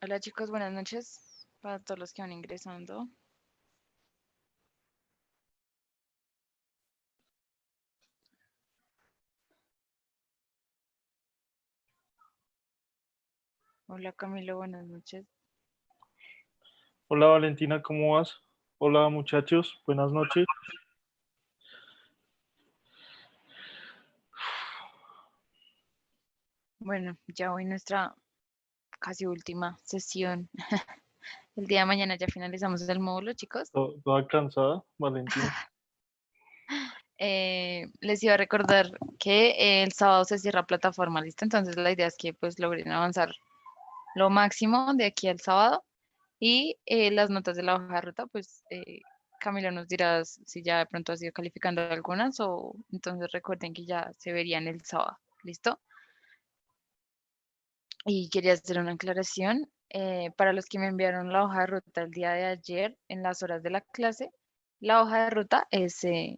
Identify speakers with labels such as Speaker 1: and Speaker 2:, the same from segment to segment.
Speaker 1: Hola chicos, buenas noches para todos los que van ingresando. Hola Camilo, buenas noches.
Speaker 2: Hola Valentina, ¿cómo vas? Hola muchachos, buenas noches.
Speaker 1: Bueno, ya hoy nuestra casi última sesión. El día de mañana ya finalizamos el módulo, chicos.
Speaker 2: ¿Toda cansada, Valentina?
Speaker 1: Les iba a recordar que el sábado se cierra plataforma, ¿listo? Entonces la idea es que pues logren avanzar lo máximo de aquí al sábado y las notas de la hoja de ruta, pues Camilo nos dirás si ya de pronto has ido calificando algunas o entonces recuerden que ya se verían el sábado, ¿listo? Y quería hacer una aclaración. Para los que me enviaron la hoja de ruta el día de ayer en las horas de la clase, la hoja de ruta se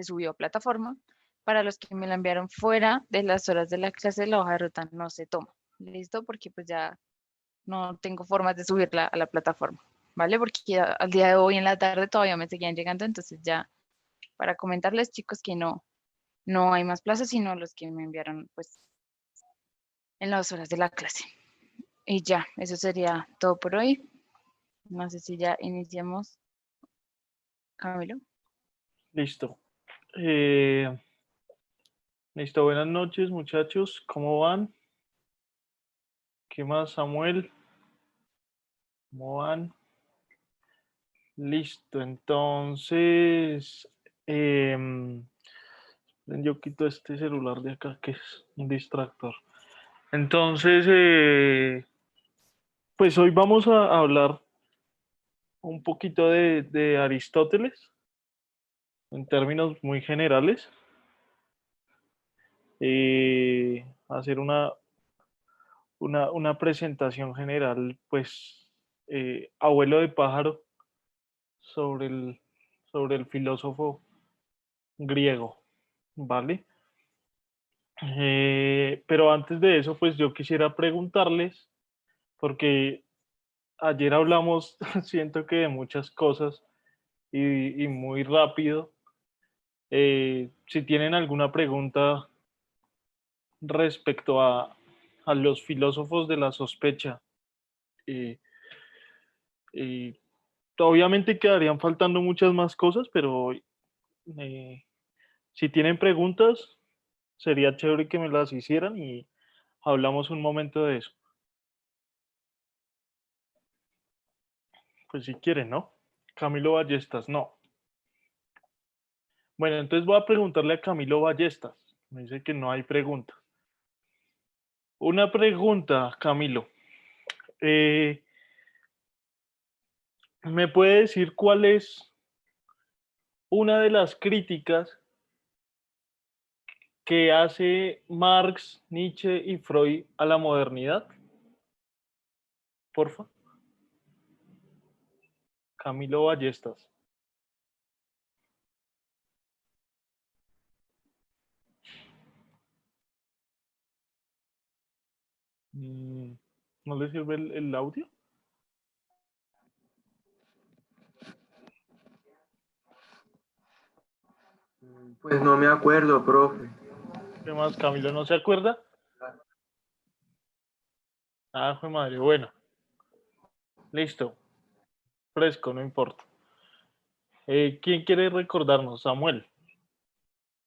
Speaker 1: subió a plataforma. Para los que me la enviaron fuera de las horas de la clase, la hoja de ruta no se toma. ¿Listo? Porque pues ya no tengo formas de subirla a la plataforma. ¿Vale? Porque al día de hoy en la tarde todavía me seguían llegando, entonces ya para comentarles chicos que no hay más plazas, sino los que me enviaron pues en las horas de la clase. Y ya, eso sería todo por hoy. No sé si ya iniciamos, Camilo.
Speaker 2: Listo. Listo, buenas noches muchachos, ¿cómo van? ¿Qué más, Samuel? ¿Cómo van? Listo, entonces, yo quito este celular de acá que es un distractor. Entonces, pues hoy vamos a hablar un poquito de Aristóteles en términos muy generales. Hacer una presentación general, pues, abuelo de pájaro sobre sobre el filósofo griego, ¿vale? Pero antes de eso, pues yo quisiera preguntarles, porque ayer hablamos, siento que de muchas cosas y muy rápido, si tienen alguna pregunta respecto a los filósofos de la sospecha. eh, eh, Obviamente quedarían faltando muchas más cosas, pero eh, si tienen preguntas, sería chévere que me las hicieran y hablamos un momento de eso. Pues si quieren, ¿no? Camilo Ballestas, no. Bueno, entonces voy a preguntarle a Camilo Ballestas. Me dice que no hay pregunta. Una pregunta, Camilo. Eh, ¿Me puede decir cuál es una de las críticas que hace Marx, Nietzsche y Freud a la modernidad? Porfa. Camilo Ballestas. ¿No le sirve el audio?
Speaker 3: Pues no me acuerdo, profe.
Speaker 2: ¿Qué más, Camilo? ¿No se acuerda? Ah, fue madre. Bueno, listo. Fresco, no importa. ¿Quién quiere recordarnos? Samuel.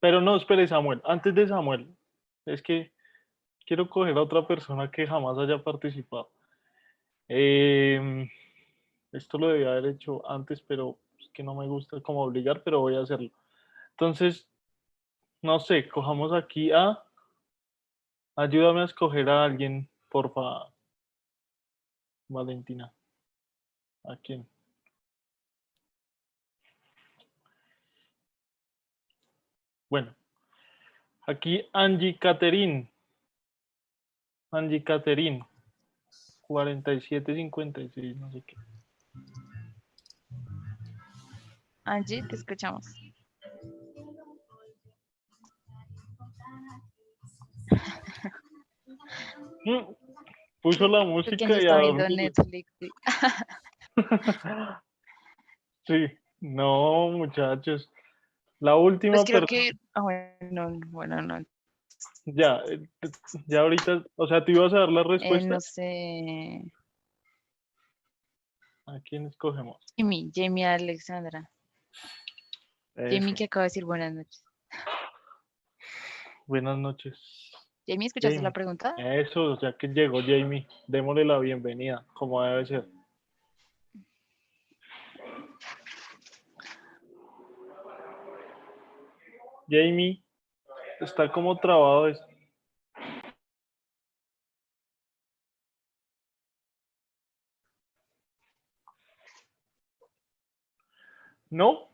Speaker 2: Pero no, espere, Samuel. Antes de Samuel, es que quiero coger a otra persona que jamás haya participado. Eh, Esto lo debía haber hecho antes, pero es que no me gusta como obligar, pero voy a hacerlo. Entonces, no sé, cojamos aquí a... Ayúdame a escoger a alguien, porfa, Valentina. ¿A quién? Bueno, aquí Angie Caterin. Angie Caterin. 4756, no sé qué.
Speaker 1: Angie, te escuchamos.
Speaker 2: Mm, Puso la
Speaker 1: Porque no
Speaker 2: música y a
Speaker 1: está viendo
Speaker 2: dormir.
Speaker 1: Netflix. Sí.
Speaker 2: Sí, no, muchachos. La
Speaker 1: Pues
Speaker 2: última
Speaker 1: creo
Speaker 2: persona,
Speaker 1: que, bueno, no,
Speaker 2: ya, ya ahorita, o sea, ¿te ibas a dar la respuesta?
Speaker 1: no sé.
Speaker 2: ¿A quién escogemos?
Speaker 1: Jamie Alexandra. Jamie
Speaker 2: Eso.
Speaker 1: que acaba de decir buenas noches.
Speaker 2: Buenas noches,
Speaker 1: Jamie, ¿escuchaste la
Speaker 2: Jamie.
Speaker 1: pregunta?
Speaker 2: Eso, ya que llegó Jamie, démosle la bienvenida, como debe ser. Jamie, está como trabado esto. ¿No?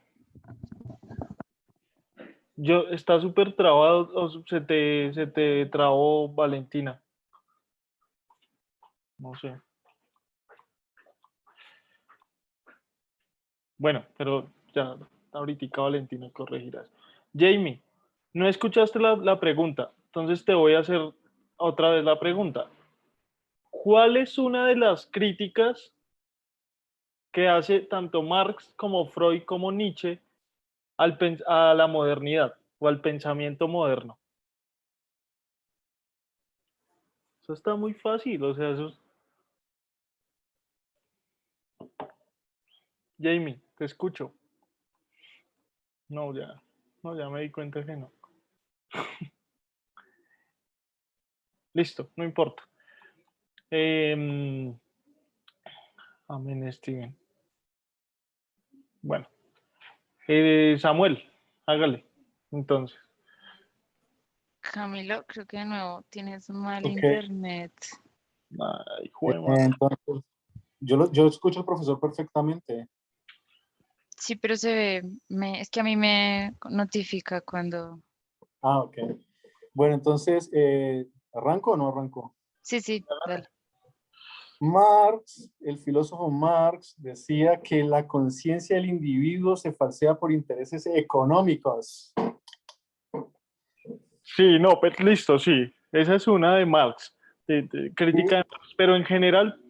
Speaker 2: Está súper trabado, o se te trabó Valentina. No sé. Bueno, pero ya ahorita Valentina corregirá eso. Jamie, no escuchaste la pregunta, entonces te voy a hacer otra vez la pregunta. ¿Cuál es una de las críticas que hace tanto Marx como Freud como Nietzsche a la modernidad o al pensamiento moderno? Eso está muy fácil, o sea, Jamie, te escucho. No, ya, no, ya me di cuenta que no. Listo, no importa. Amén, Steven. Bueno, Samuel, hágale. Entonces,
Speaker 1: Camilo, creo que de nuevo tienes mal
Speaker 4: Ok,
Speaker 1: internet.
Speaker 2: ay, juema.
Speaker 4: entonces, yo escucho al profesor perfectamente.
Speaker 1: Sí, pero se ve, es que a mí me notifica cuando...
Speaker 4: Ah, ok. Bueno, entonces, ¿arranco o no arranco?
Speaker 1: Sí, sí, dale.
Speaker 4: Marx, el filósofo Marx, decía que la conciencia del individuo se falsea por intereses económicos.
Speaker 2: Sí, no, pues listo, sí. Esa es una de Marx, crítica
Speaker 4: Sí,
Speaker 2: de Marx, pero en general,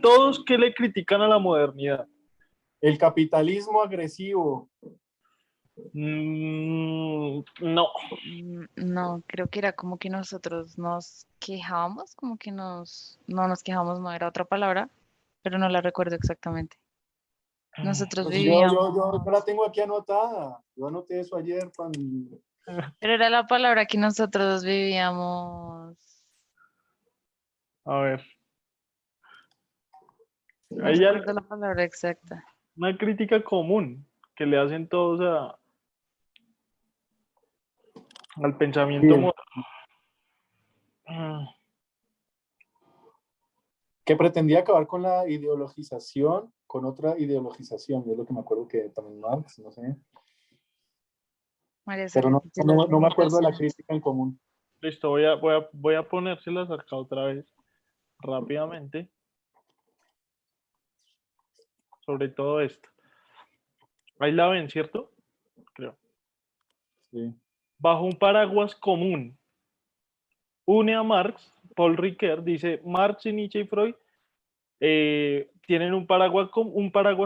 Speaker 2: todos que le critican a la modernidad.
Speaker 4: el capitalismo agresivo.
Speaker 2: No,
Speaker 1: No, creo que era como que nosotros nos quejábamos, como que no nos quejamos, no era otra palabra, pero no la recuerdo exactamente. Nosotros
Speaker 4: Pues
Speaker 1: vivíamos,
Speaker 4: yo la tengo aquí anotada. Yo anoté eso ayer cuando...
Speaker 1: pero era la palabra que nosotros vivíamos.
Speaker 2: a ver,
Speaker 1: No
Speaker 2: hay
Speaker 1: recuerdo la palabra exacta.
Speaker 2: una crítica común que le hacen todos al pensamiento
Speaker 4: Sí,
Speaker 2: moderno.
Speaker 4: que pretendía acabar con la ideologización, con otra ideologización, es lo que me acuerdo que también Marx, no sé,
Speaker 1: María
Speaker 4: pero
Speaker 1: Soledad dice las
Speaker 4: no me acuerdo de la
Speaker 1: limitaciones.
Speaker 4: crítica en común.
Speaker 2: Listo, voy a ponérselas acá otra vez rápidamente sobre todo esto. Ahí la ven, ¿cierto? Creo.
Speaker 4: Sí.
Speaker 2: Bajo un paraguas común, une a Marx, Paul Ricoeur dice, Marx y Nietzsche y Freud tienen un paraguas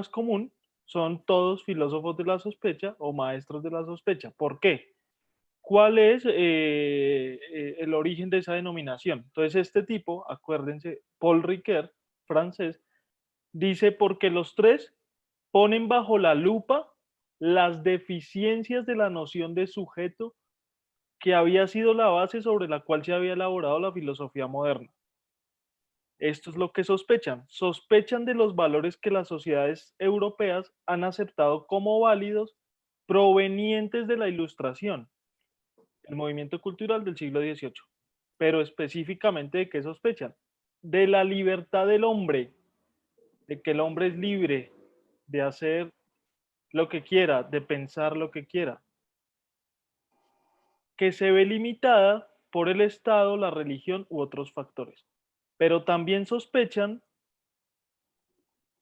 Speaker 2: común, son todos filósofos de la sospecha o maestros de la sospecha. ¿Por qué? ¿Cuál es el origen de esa denominación? Entonces, este tipo, acuérdense, Paul Ricoeur, francés, dice porque los tres ponen bajo la lupa las deficiencias de la noción de sujeto que había sido la base sobre la cual se había elaborado la filosofía moderna. Esto es lo que sospechan. Sospechan de los valores que las sociedades europeas han aceptado como válidos provenientes de la Ilustración, el movimiento cultural del siglo XVIII. Pero específicamente de qué sospechan? De la libertad del hombre, de que el hombre es libre de hacer lo que quiera, de pensar lo que quiera, que se ve limitada por el Estado, la religión u otros factores. Pero también sospechan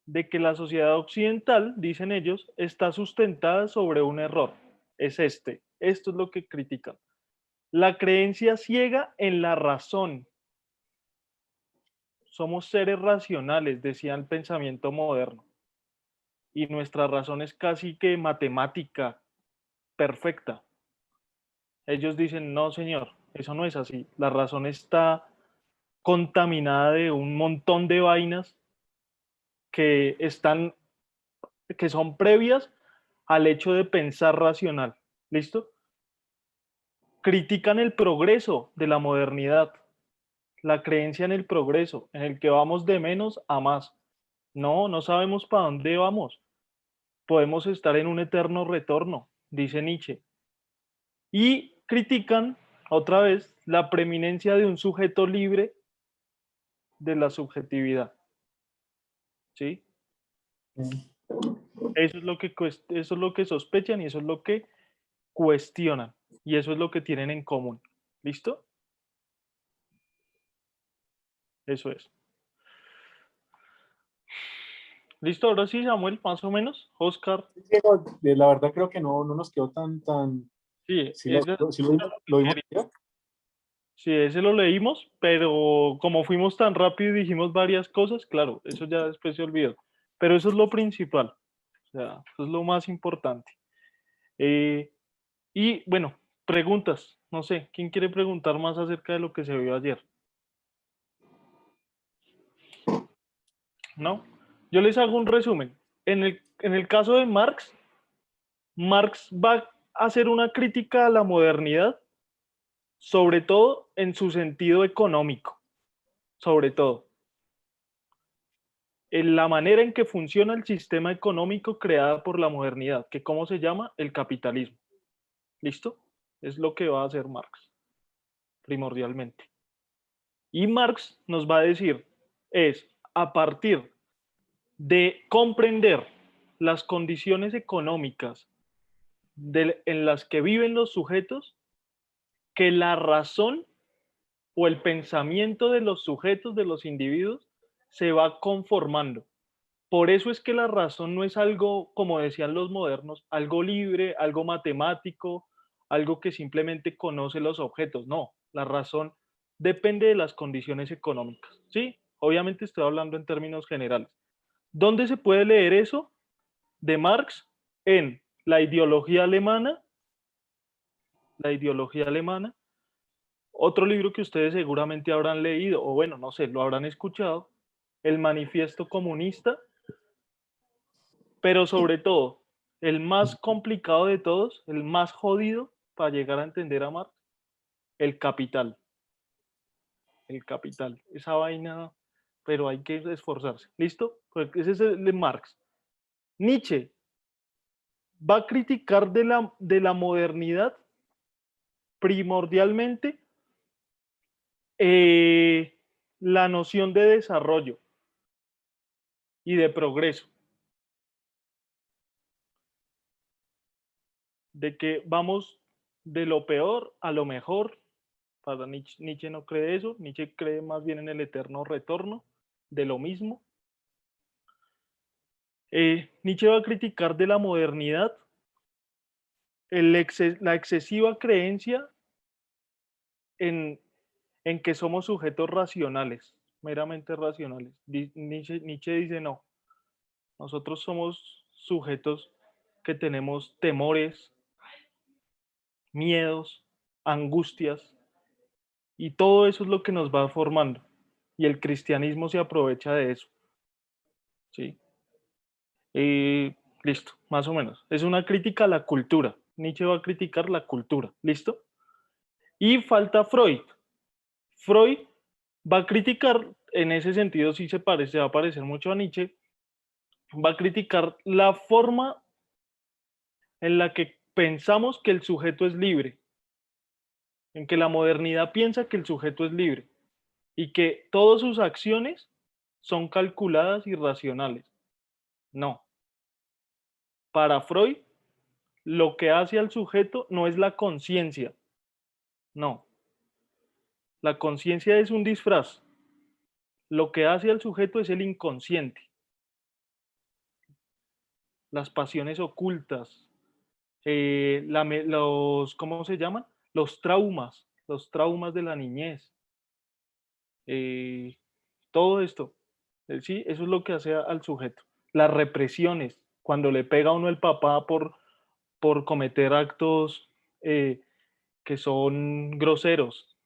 Speaker 2: de que la sociedad occidental, dicen ellos, está sustentada sobre un error. Es este. Esto es lo que critican. La creencia ciega en la razón. somos seres racionales, decía el pensamiento moderno, y nuestra razón es casi que matemática perfecta. Ellos dicen, no, señor, eso no es así. La razón está contaminada de un montón de vainas que están, que son previas al hecho de pensar racional. ¿Listo? Critican el progreso de la modernidad, la creencia en el progreso, en el que vamos de menos a más. No, no sabemos para dónde vamos. Podemos estar en un eterno retorno, dice Nietzsche. Y critican, otra vez, la preeminencia de un sujeto libre de la subjetividad. ¿Sí? Eso es lo que, eso es lo que sospechan y eso es lo que cuestionan. Y eso es lo que tienen en común. ¿Listo? Eso es. ¿Listo? Ahora sí, Samuel, más o menos. Oscar.
Speaker 4: La verdad creo que no nos quedó tan...
Speaker 2: Sí,
Speaker 4: Sí, lo vimos ya.
Speaker 2: sí, ese lo leímos, pero como fuimos tan rápido y dijimos varias cosas, claro, eso ya después se olvidó. Pero eso es lo principal. O sea, eso es lo más importante. Y bueno, preguntas. No sé, ¿quién quiere preguntar más acerca de lo que se vio ayer? ¿No? Yo les hago un resumen. En el caso de Marx, Marx va a hacer una crítica a la modernidad, sobre todo en su sentido económico, sobre todo. En la manera en que funciona el sistema económico creado por la modernidad, que ¿cómo se llama? El capitalismo. ¿Listo? Es lo que va a hacer Marx, primordialmente. Y Marx nos va a decir, es a partir de comprender las condiciones económicas en las que viven los sujetos, que la razón o el pensamiento de los sujetos, de los individuos, se va conformando. Por eso es que la razón no es algo, como decían los modernos, algo libre, algo matemático, algo que simplemente conoce los objetos. No, la razón depende de las condiciones económicas. ¿Sí? Obviamente estoy hablando en términos generales. ¿Dónde se puede leer eso? De Marx en la ideología alemana. La ideología alemana. Otro libro que ustedes seguramente habrán leído, o bueno, no sé, lo habrán escuchado, el Manifiesto Comunista, pero sobre todo, el más complicado de todos, el más jodido para llegar a entender a Marx, el Capital. El Capital, esa vaina, pero hay que esforzarse. ¿Listo? Pues ese es el de Marx. Nietzsche va a criticar de la modernidad primordialmente la noción de desarrollo y de progreso. De que vamos de lo peor a lo mejor. Para Nietzsche no cree eso, Nietzsche cree más bien en el eterno retorno de lo mismo. Nietzsche va a criticar de la modernidad la excesiva creencia en que somos sujetos racionales, meramente racionales. Nietzsche dice no, nosotros somos sujetos que tenemos temores, miedos, angustias, y todo eso es lo que nos va formando. Y el cristianismo se aprovecha de eso. ¿Sí? Listo, más o menos. Es una crítica a la cultura. Nietzsche va a criticar la cultura. ¿Listo? Y falta Freud. Freud va a criticar, en ese sentido sí se parece, va a parecer mucho a Nietzsche, va a criticar la forma en la que pensamos que el sujeto es libre, en que la modernidad piensa que el sujeto es libre y que todas sus acciones son calculadas y racionales. No. Para Freud, lo que hace al sujeto no es la conciencia, no. La conciencia es un disfraz. Lo que hace al sujeto es el inconsciente, las pasiones ocultas, ¿cómo se llaman? Los traumas de la niñez. todo esto, ¿sí? Eso es lo que hace al sujeto. Las represiones, cuando le pega a uno el papá por cometer actos que son groseros,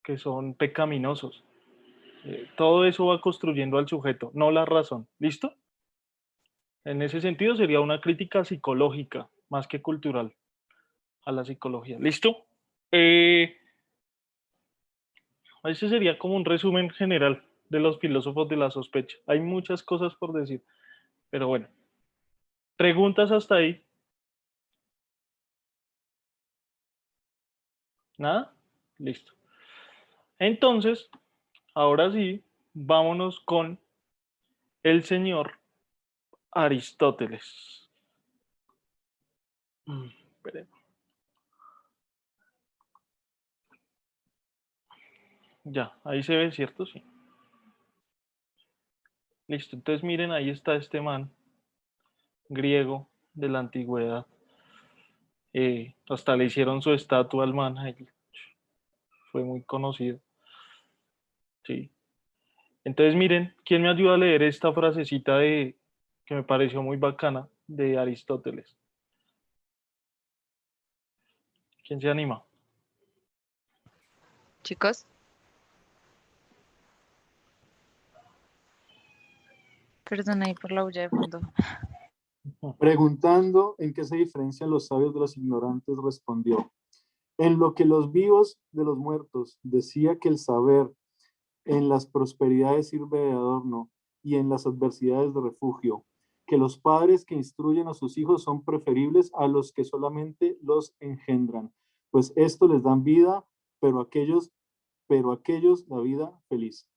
Speaker 2: que son pecaminosos. Todo eso va construyendo al sujeto, no la razón. ¿Listo? En ese sentido sería una crítica psicológica más que cultural a la psicología. ¿Listo? Ese sería como un resumen general de los filósofos de la sospecha. Hay muchas cosas por decir, pero bueno. ¿Preguntas hasta ahí? ¿Nada? Listo. Entonces, ahora sí, vámonos con el señor Aristóteles. Espere. Ya, ahí se ve, ¿cierto? Sí. Listo, entonces miren, ahí está este man griego de la antigüedad. Hasta le hicieron su estatua al man, ahí fue muy conocido. Sí. Entonces miren, ¿quién me ayuda a leer esta frasecita que me pareció muy bacana de Aristóteles? ¿Quién se anima?
Speaker 1: Chicos, perdón ahí por la bulla de fondo.
Speaker 4: Preguntando en qué se diferencian los sabios de los ignorantes, respondió: en lo que los vivos de los muertos, decía que el saber en las prosperidades sirve de adorno y en las adversidades de refugio, que los padres que instruyen a sus hijos son preferibles a los que solamente los engendran, pues esto les dan vida, pero aquellos la vida feliz.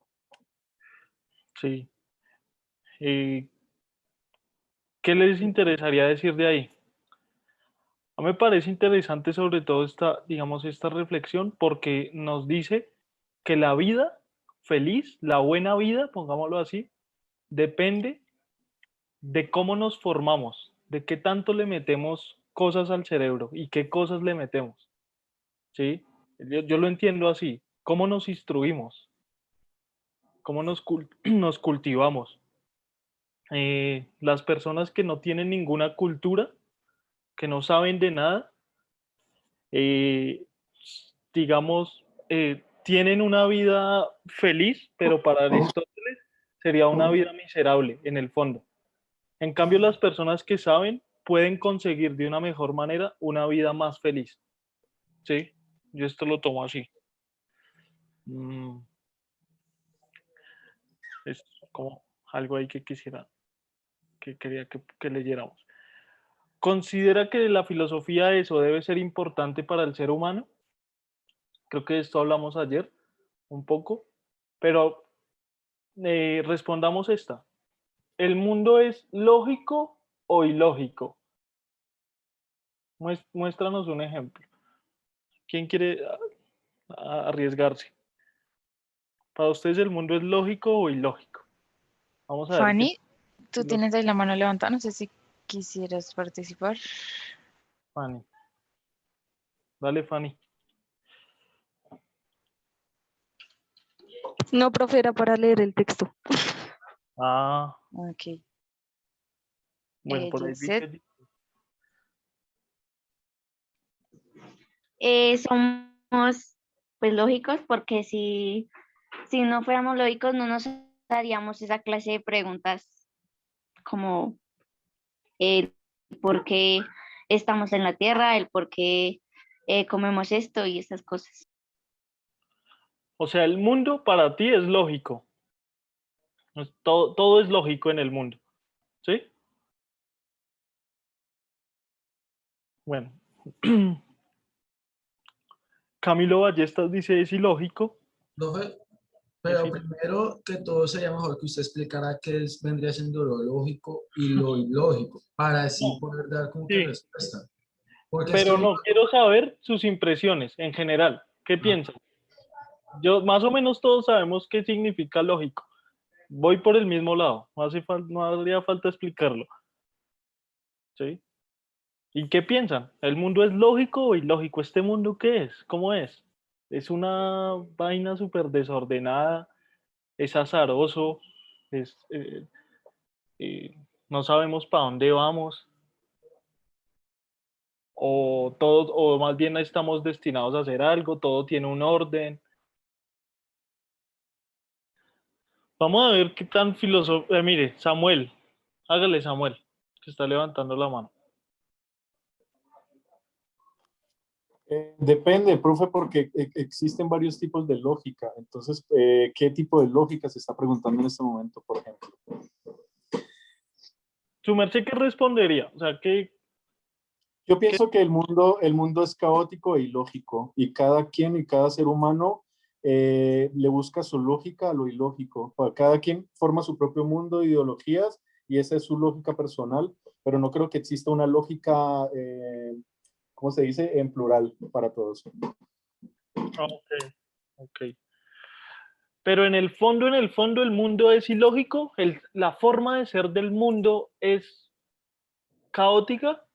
Speaker 2: Sí. ¿Qué les interesaría decir de ahí? A mí me parece interesante sobre todo esta, digamos, esta reflexión porque nos dice que la vida feliz, la buena vida, pongámoslo así, depende de cómo nos formamos, de qué tanto le metemos cosas al cerebro y qué cosas le metemos. ¿Sí? Yo lo entiendo así, cómo nos instruimos, cómo nos cultivamos. Las personas que no tienen ninguna cultura, que no saben de nada, eh, digamos, tienen una vida feliz, pero para Aristóteles sería una vida miserable en el fondo. En cambio, las personas que saben pueden conseguir de una mejor manera una vida más feliz. ¿Sí? Yo esto lo tomo así. Es como algo ahí que quería que leyéramos. ¿Considera que la filosofía eso debe ser importante para el ser humano? Creo que de esto hablamos ayer un poco, pero respondamos esta. ¿El mundo es lógico o ilógico? Muéstranos un ejemplo. ¿Quién quiere arriesgarse? ¿Para ustedes el mundo es lógico o ilógico? Vamos a ver qué.
Speaker 1: Fanny, tú tienes ahí la mano levantada, no sé si quisieras participar.
Speaker 2: Fanny. Dale, Fanny.
Speaker 5: No, profe, era para leer el texto.
Speaker 2: Ah,
Speaker 1: Ok.
Speaker 2: bueno, por ahí
Speaker 1: Yeset,
Speaker 2: dice.
Speaker 6: Somos pues lógicos porque si no fuéramos lógicos no nos haríamos esa clase de preguntas como el por qué estamos en la Tierra, el por qué comemos esto y esas cosas.
Speaker 2: O sea, el mundo para ti es lógico. Todo es lógico en el mundo. ¿Sí? Bueno. Camilo Ballestas dice es ilógico.
Speaker 7: Profe, pero primero que todo sería mejor que usted explicara vendría siendo lo lógico y lo ilógico, para así poder dar como que
Speaker 2: Sí,
Speaker 7: respuesta. Porque es que,
Speaker 2: pero no, quiero saber sus impresiones en general. ¿Qué piensan? Yo, más o menos todos sabemos qué significa lógico. Voy por el mismo lado, no haría falta explicarlo. ¿Sí? ¿Y qué piensan? ¿El mundo es lógico o ilógico? ¿Este mundo qué es? ¿Cómo es? ¿Es una vaina súper desordenada es azaroso, es, no sabemos para dónde vamos, o todo, o más bien estamos destinados a hacer algo, todo tiene un orden. Vamos a ver qué tan filósofo. Mire, Samuel, hágale Samuel, que está levantando la mano.
Speaker 4: Depende, profe, porque existen varios tipos de lógica. Entonces, ¿qué tipo de lógica se está preguntando en este momento, por ejemplo?
Speaker 2: ¿Su merced qué respondería? O sea,
Speaker 4: Yo pienso que el mundo es caótico e ilógico y cada quien y cada ser humano le busca su lógica a lo ilógico. Cada quien forma su propio mundo de ideologías y esa es su lógica personal, pero no creo que exista una lógica, ¿cómo se dice?, en plural para todos.
Speaker 2: Ok, ok. Pero en el fondo, el mundo es ilógico, la forma de ser del mundo es caótica,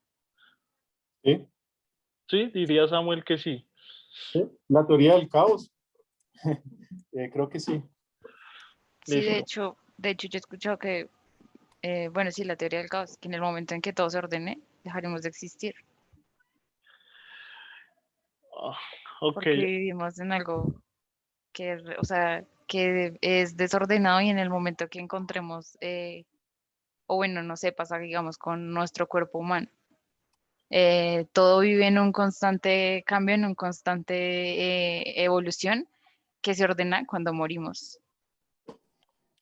Speaker 4: ¿Sí?
Speaker 2: ¿sí? Diría Samuel que sí.
Speaker 4: ¿Sí? La teoría del caos, creo que sí.
Speaker 1: Sí,
Speaker 2: Listo.
Speaker 1: de hecho yo he escuchado que, bueno, sí, la teoría del caos, que en el momento en que todo se ordene, dejaremos de existir,
Speaker 2: Ah, ok,
Speaker 1: porque vivimos en algo que, o sea, que es desordenado y en el momento que encontremos, o bueno, no sé, pasa, digamos, con nuestro cuerpo humano. Todo vive en un constante cambio, en un constante evolución que se ordena cuando morimos.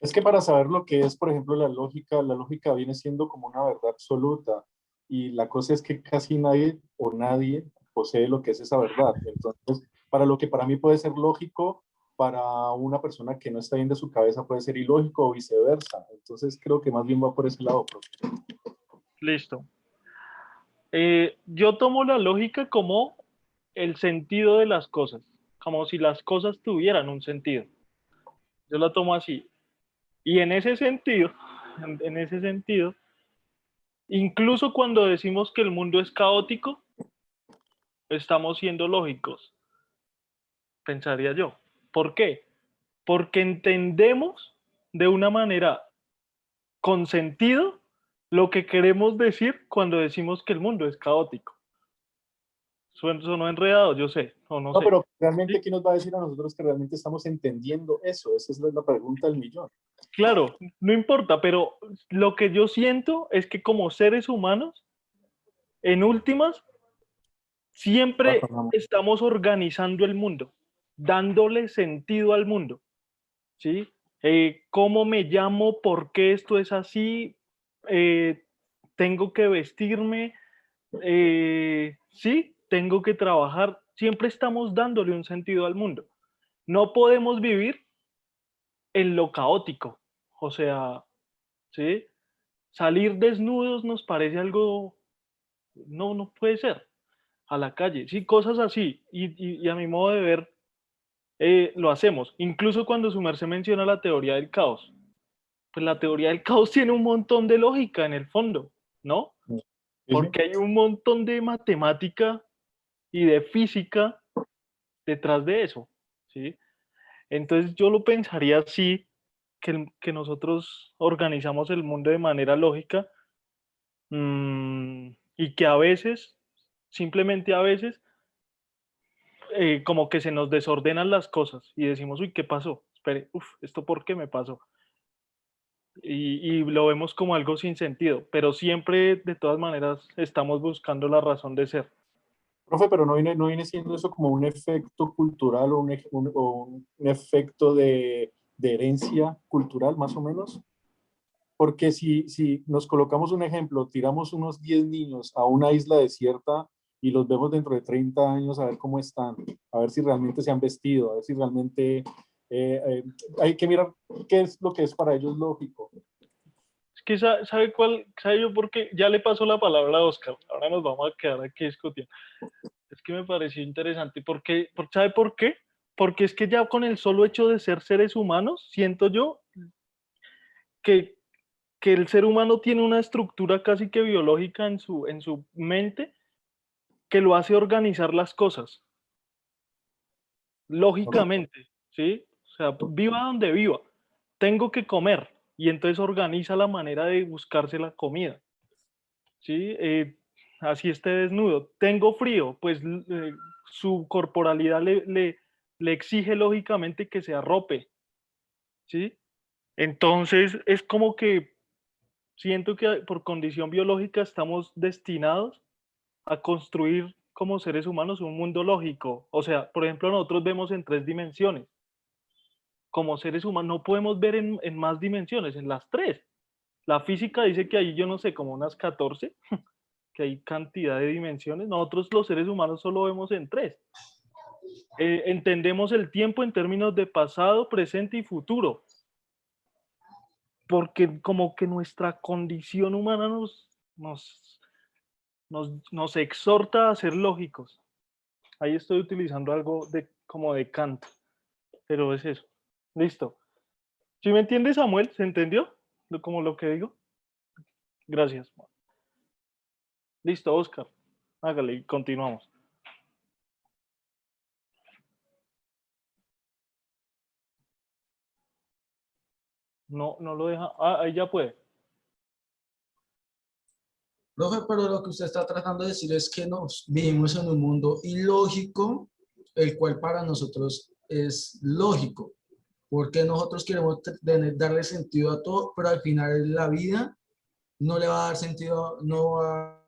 Speaker 4: Es que para saber lo que es, por ejemplo, la lógica viene siendo como una verdad absoluta y la cosa es que casi nadie o nadie posee lo que es esa verdad. Entonces, para lo que para mí puede ser lógico, para una persona que no está bien de su cabeza puede ser ilógico o viceversa. Entonces, creo que más bien va por ese lado, profe.
Speaker 2: listo. Yo tomo la lógica como el sentido de las cosas, como si las cosas tuvieran un sentido. Yo la tomo así. Y en ese sentido, incluso cuando decimos que el mundo es caótico, estamos siendo lógicos, pensaría yo. ¿Por qué? Porque entendemos de una manera con sentido lo que queremos decir cuando decimos que el mundo es caótico. Sonó enredado, yo sé, o no
Speaker 4: No,
Speaker 2: sé.
Speaker 4: pero realmente,
Speaker 2: ¿Sí?
Speaker 4: ¿qué nos va a decir a nosotros que realmente estamos entendiendo eso? Esa es la pregunta del millón.
Speaker 2: Claro, no importa, pero lo que yo siento es que como seres humanos, en últimas, siempre
Speaker 4: Razonamos.
Speaker 2: estamos organizando el mundo, dándole sentido al mundo, ¿sí? ¿Cómo me llamo? ¿Por qué esto es así? Eh, ¿Tengo que vestirme? Sí, tengo que trabajar. Siempre estamos dándole un sentido al mundo. No podemos vivir en lo caótico, o sea, ¿sí? Salir desnudos nos parece algo, no, no puede ser, a la calle, sí, cosas así, y a mi modo de ver, lo hacemos, incluso cuando su merced menciona la teoría del caos, pues la teoría del caos tiene un montón de lógica en el fondo, ¿no?
Speaker 4: Sí, sí.
Speaker 2: Porque hay un montón de matemática y de física detrás de eso, ¿sí? Entonces yo lo pensaría así, que nosotros organizamos el mundo de manera lógica, y que a veces, simplemente a veces, como que se nos desordenan las cosas y decimos, uy, ¿qué pasó? Espere, uf, ¿esto por qué me pasó? Y lo vemos como algo sin sentido, pero siempre, de todas maneras, estamos buscando la razón de ser.
Speaker 4: Profe, pero no viene siendo eso como un efecto cultural o un efecto de herencia cultural, más o menos. Porque si nos colocamos un ejemplo, tiramos unos 10 niños a una isla desierta y los vemos dentro de 30 años a ver cómo están, a ver si realmente se han vestido, a ver si realmente hay que mirar qué es lo que es para ellos lógico.
Speaker 2: Es que sabe cuál, sabe yo por qué, ya le paso la palabra a Oscar, ahora nos vamos a quedar aquí discutiendo. Es que me pareció interesante, ¿sabe por qué? Porque es que ya con el solo hecho de ser seres humanos, siento yo que, que el ser humano tiene una estructura casi que biológica en su mente que lo hace organizar las cosas, lógicamente, ¿sí? O sea, viva donde viva. tengo que comer, y entonces organiza la manera de buscarse la comida, ¿sí? Así esté desnudo. Tengo frío, pues su corporalidad le exige lógicamente que se arrope, ¿sí? Entonces es como que siento que por condición biológica estamos destinados a construir como seres humanos un mundo lógico. O sea, por ejemplo, nosotros vemos en 3 dimensiones. Como seres humanos no podemos ver en más dimensiones, en las 3. La física dice que hay, yo no sé, como unas 14, que hay cantidad de dimensiones. Nosotros los seres humanos solo vemos en 3. Entendemos el tiempo en términos de pasado, presente y futuro, porque como que nuestra condición humana nos exhorta a ser lógicos. Ahí estoy utilizando algo como de Kant, pero es eso. Listo. ¿Sí me entiende, Samuel? ¿Se entendió? Como lo que digo. Gracias. Listo, Oscar. Hágale y continuamos. No, no lo deja. Ah, ahí ya puede.
Speaker 7: Profe, pero lo que usted está tratando de decir es que nos vivimos en un mundo ilógico, el cual para nosotros es lógico, porque nosotros queremos darle sentido a todo, pero al final la vida no le va a dar sentido, no va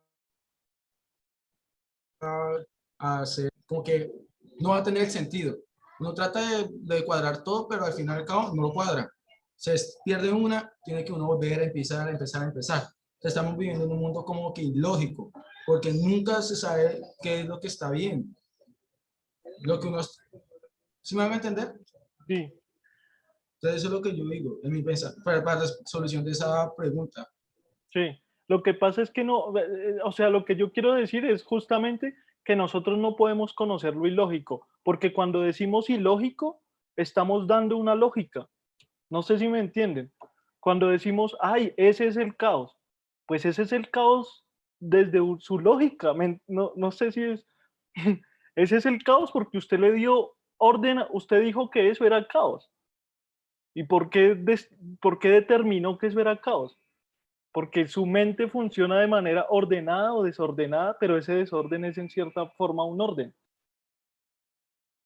Speaker 7: a ser, como que no va a tener sentido. Uno trata de cuadrar todo, pero al final y al cabo no lo cuadra. Se pierde una, tiene que uno volver a empezar, a empezar, a empezar. Estamos viviendo en un mundo como que ilógico, porque nunca se sabe qué es lo que está bien. Lo que uno, ¿sí me van a entender?
Speaker 2: Sí,
Speaker 7: Entonces eso es lo que yo digo, en mi pensar, para la solución de esa pregunta.
Speaker 2: sí. Lo que pasa es que no, o sea, lo que yo quiero decir es justamente que nosotros no podemos conocer lo ilógico, porque cuando decimos ilógico, estamos dando una lógica. No sé si me entienden. Cuando decimos, ay, ese es el caos, pues ese es el caos desde su lógica. No, no sé si es, ese es el caos porque usted le dio orden, usted dijo que eso era caos. ¿Y por qué determinó que eso era caos? Porque su mente funciona de manera ordenada o desordenada, pero ese desorden es en cierta forma un orden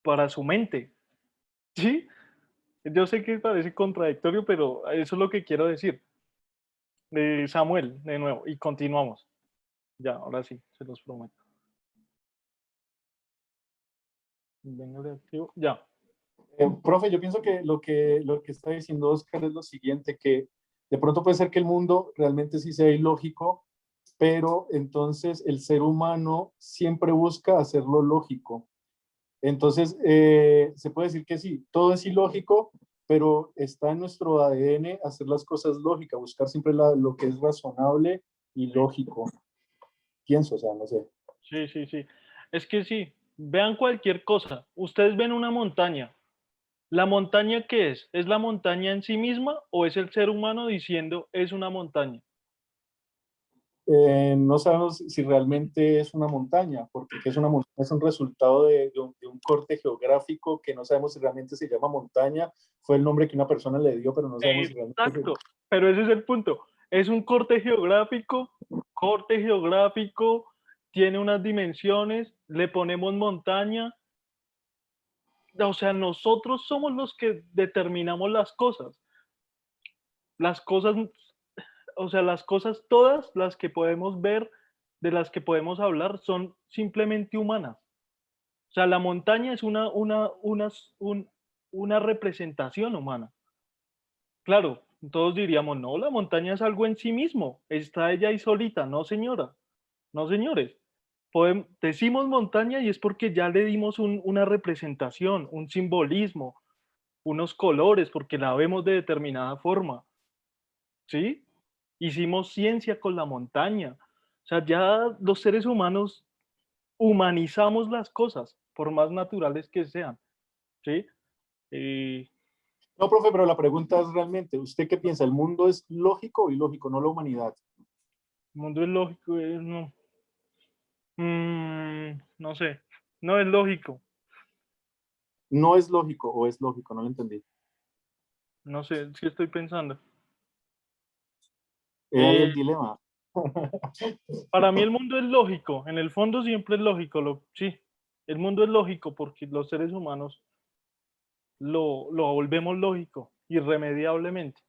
Speaker 2: para su mente. ¿Sí? Yo sé que parece contradictorio, pero eso es lo que quiero decir. Samuel, de nuevo, y continuamos. Ya, ahora sí, se los prometo. Venga, de activo. Ya.
Speaker 4: Profe, yo pienso que lo que está diciendo Oscar es lo siguiente, que de pronto puede ser que el mundo realmente sí sea ilógico, pero entonces el ser humano siempre busca hacerlo lógico. Entonces, se puede decir que sí, todo es ilógico, pero está en nuestro ADN hacer las cosas lógicas, buscar siempre lo que es razonable y lógico. Pienso, o sea, no sé.
Speaker 2: Sí, sí, sí. Es que sí, vean cualquier cosa. Ustedes ven una montaña. ¿La montaña qué es? ¿Es la montaña en sí misma o es el ser humano diciendo es una montaña?
Speaker 4: No sabemos si realmente es una montaña, porque ¿qué es una montaña? Es un resultado de un corte geográfico que no sabemos si realmente se llama montaña. Fue el nombre que una persona le dio, pero no sabemos si realmente
Speaker 2: Exacto, pero ese es el punto. Es un corte geográfico, tiene unas dimensiones, le ponemos montaña. O sea, nosotros somos los que determinamos las cosas. Las cosas, o sea, las cosas todas las que podemos ver, de las que podemos hablar, son simplemente humanas. O sea, la montaña es una representación humana. Claro, todos diríamos, no, la montaña es algo en sí mismo, está ella ahí solita, no señora, no señores. Decimos montaña y es porque ya le dimos una representación, un simbolismo, unos colores, porque la vemos de determinada forma, ¿sí? Hicimos ciencia con la montaña. O sea, ya los seres humanos humanizamos las cosas, por más naturales que sean, ¿sí? Eh,
Speaker 4: No, profe, pero la pregunta es realmente, ¿usted qué piensa? ¿El mundo es lógico o ilógico, no la humanidad?
Speaker 2: el mundo es lógico, no. No sé, no es lógico.
Speaker 4: No es lógico o es lógico, no lo entendí.
Speaker 2: No sé si estoy pensando.
Speaker 4: He ahí
Speaker 2: Eh,
Speaker 4: el dilema.
Speaker 2: para mí el mundo es lógico, en el fondo siempre es lógico, sí, el mundo es lógico porque los seres humanos lo volvemos lógico, irremediablemente.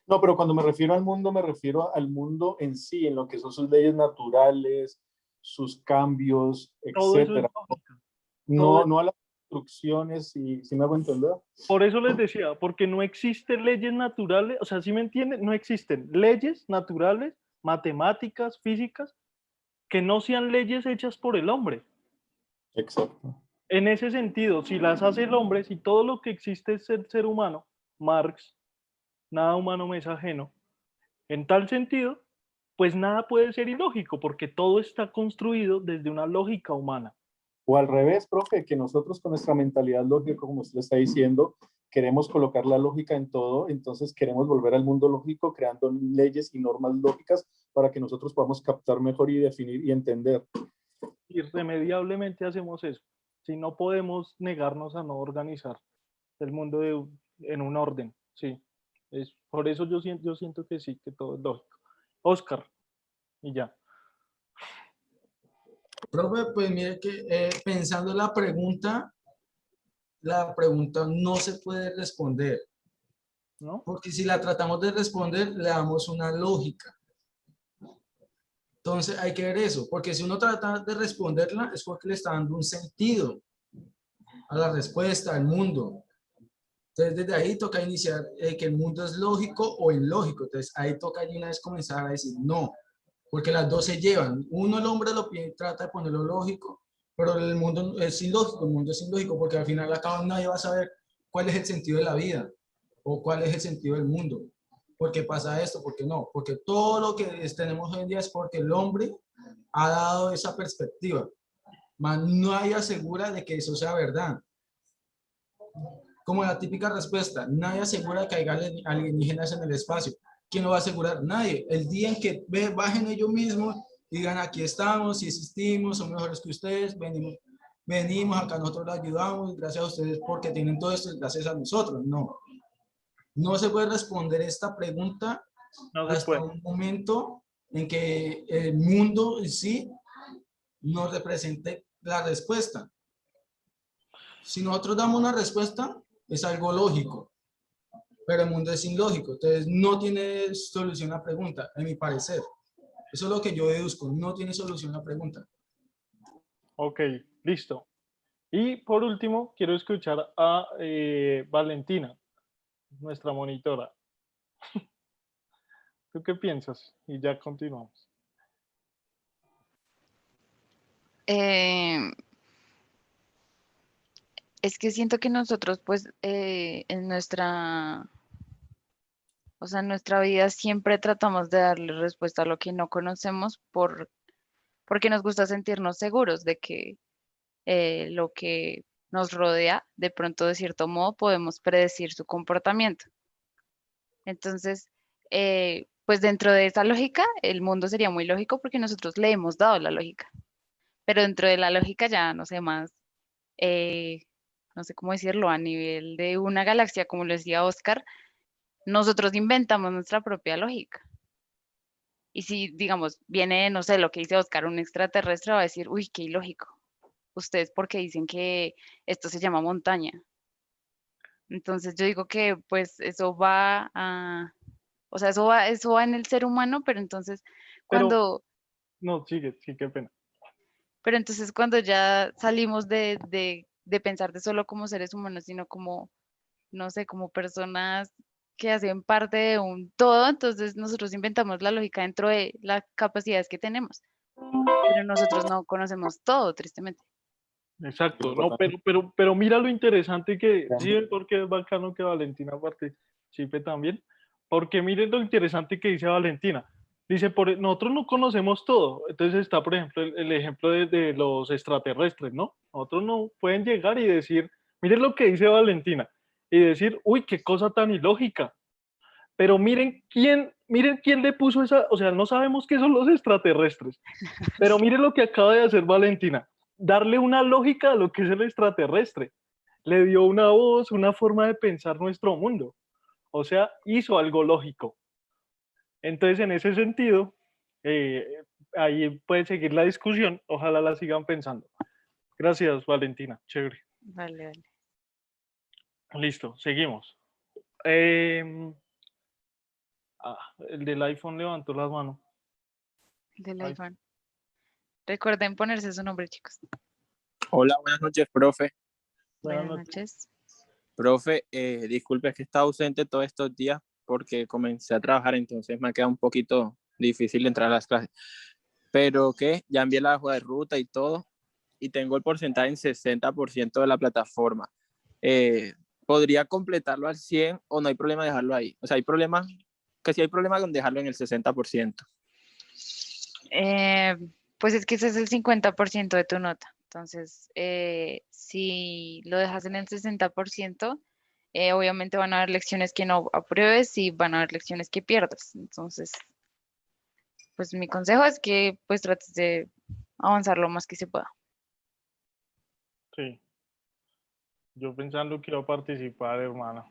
Speaker 4: No, pero cuando me refiero al mundo, me refiero al mundo en sí, en lo que son sus leyes naturales, sus cambios,
Speaker 2: Todo eso es
Speaker 4: etcétera.
Speaker 2: lógica.
Speaker 4: No, no a las construcciones, si me hago entender.
Speaker 2: Por eso les decía, porque no existen leyes naturales, o sea, ¿sí me entienden? No existen leyes naturales, matemáticas, físicas, que no sean leyes hechas por el hombre.
Speaker 4: Exacto.
Speaker 2: En ese sentido, si las hace el hombre, si todo lo que existe es el ser humano, Marx, nada humano me es ajeno, en tal sentido, pues nada puede ser ilógico, porque todo está construido desde una lógica humana.
Speaker 4: O al revés, profe, que nosotros con nuestra mentalidad lógica, como usted está diciendo, queremos colocar la lógica en todo, entonces queremos volver al mundo lógico creando leyes y normas lógicas para que nosotros podamos captar mejor y definir y entender.
Speaker 2: Irremediablemente hacemos eso. Si no podemos negarnos a no organizar el mundo en un orden, sí. Por eso yo siento que sí, que todo es lógico. Oscar, y ya.
Speaker 7: Profe, pues mire que pensando en la pregunta no se puede responder,
Speaker 2: ¿No?
Speaker 7: porque si la tratamos de responder, le damos una lógica. Entonces hay que ver eso, porque si uno trata de responderla es porque le está dando un sentido a la respuesta, al mundo. Entonces desde ahí toca iniciar que el mundo es lógico o ilógico. Entonces ahí toca de una vez comenzar a decir no, porque las dos se llevan. Uno, el hombre, trata de ponerlo lógico, pero el mundo es ilógico, el mundo es ilógico, porque al final acá nadie va a saber cuál es el sentido de la vida o cuál es el sentido del mundo. ¿Por qué pasa esto? ¿Por qué no? Porque todo lo que tenemos hoy en día es porque el hombre ha dado esa perspectiva. Mas no hay asegura de que eso sea verdad. Como la típica respuesta, nadie asegura que haya alienígenas en el espacio. ¿Quién lo va a asegurar? Nadie. El día en que bajen ellos mismos, digan aquí estamos, si existimos, somos mejores que ustedes, venimos acá, nosotros les ayudamos, gracias a ustedes porque tienen todo esto, gracias a nosotros. No, no se puede responder esta pregunta
Speaker 2: No se
Speaker 7: hasta
Speaker 2: puede.
Speaker 7: un momento en que el mundo en sí nos represente la respuesta. Si nosotros damos una respuesta, es algo lógico, pero el mundo es ilógico, entonces no tiene solución la pregunta, en mi parecer. Eso es lo que yo deduzco, no tiene solución la pregunta.
Speaker 2: Ok, listo. Y por último, quiero escuchar a Valentina, nuestra monitora. ¿Tú qué piensas? Y ya continuamos.
Speaker 1: Eh, es que siento que nosotros, pues, en o sea, en nuestra vida siempre tratamos de darle respuesta a lo que no conocemos porque nos gusta sentirnos seguros de que lo que nos rodea, de pronto, de cierto modo, podemos predecir su comportamiento. Entonces, pues dentro de esa lógica, el mundo sería muy lógico porque nosotros le hemos dado la lógica, pero dentro de la lógica ya, no sé, más, eh, no sé cómo decirlo, a nivel de una galaxia, como lo decía Oscar, nosotros inventamos nuestra propia lógica. Y si, digamos, viene, no sé, lo que dice Oscar, un extraterrestre va a decir, uy, qué ilógico. Ustedes porque dicen que esto se llama montaña. Entonces yo digo que pues eso va a, o sea, eso va en el ser humano, pero entonces
Speaker 2: Pero,
Speaker 1: cuando,
Speaker 2: no, sigue, sí, qué pena.
Speaker 1: pero entonces cuando ya salimos de pensar de solo como seres humanos, sino como, no sé, como personas que hacen parte de un todo, entonces nosotros inventamos la lógica dentro de las capacidades que tenemos, pero nosotros no conocemos todo, tristemente.
Speaker 2: Exacto, no, pero mira lo interesante que, sí, porque es bacano que Valentina participe también, porque miren lo interesante que dice Valentina. Dice, nosotros no conocemos todo. Entonces está, por ejemplo, el ejemplo de los extraterrestres, ¿no? Nosotros no pueden llegar y decir, miren lo que dice Valentina, y decir, uy, qué cosa tan ilógica. Pero miren quién le puso esa, o sea, no sabemos qué son los extraterrestres, pero miren lo que acaba de hacer Valentina, darle una lógica a lo que es el extraterrestre. Le dio una voz, una forma de pensar nuestro mundo. o sea, hizo algo lógico. Entonces, en ese sentido, ahí puede seguir la discusión, ojalá la sigan pensando. Gracias, Valentina, chévere.
Speaker 1: Vale, vale.
Speaker 2: Listo, seguimos. El del iPhone levantó las manos.
Speaker 1: Del
Speaker 2: Ay,
Speaker 1: iPhone. Recuerden ponerse su nombre, chicos.
Speaker 8: Hola, buenas noches, profe.
Speaker 2: buenas
Speaker 1: Buenas
Speaker 2: noches.
Speaker 1: noches.
Speaker 8: Profe, disculpe, es que he estado ausente todos estos días porque comencé a trabajar, entonces me ha quedado un poquito difícil entrar a las clases. Pero que ya envié la hoja de ruta y todo, y tengo el porcentaje en 60% de la plataforma. ¿Podría completarlo al 100 o no hay problema de dejarlo ahí? O sea, hay problema, que sí hay problema con dejarlo en el 60%.
Speaker 1: Eh, pues es que ese es el 50% de tu nota. Entonces, si lo dejas en el 60%, obviamente van a haber lecciones que no apruebes y van a haber lecciones que pierdas. Entonces, pues mi consejo es que pues trates de avanzar lo más que se pueda.
Speaker 2: Sí, yo pensando que iba a participar, hermana.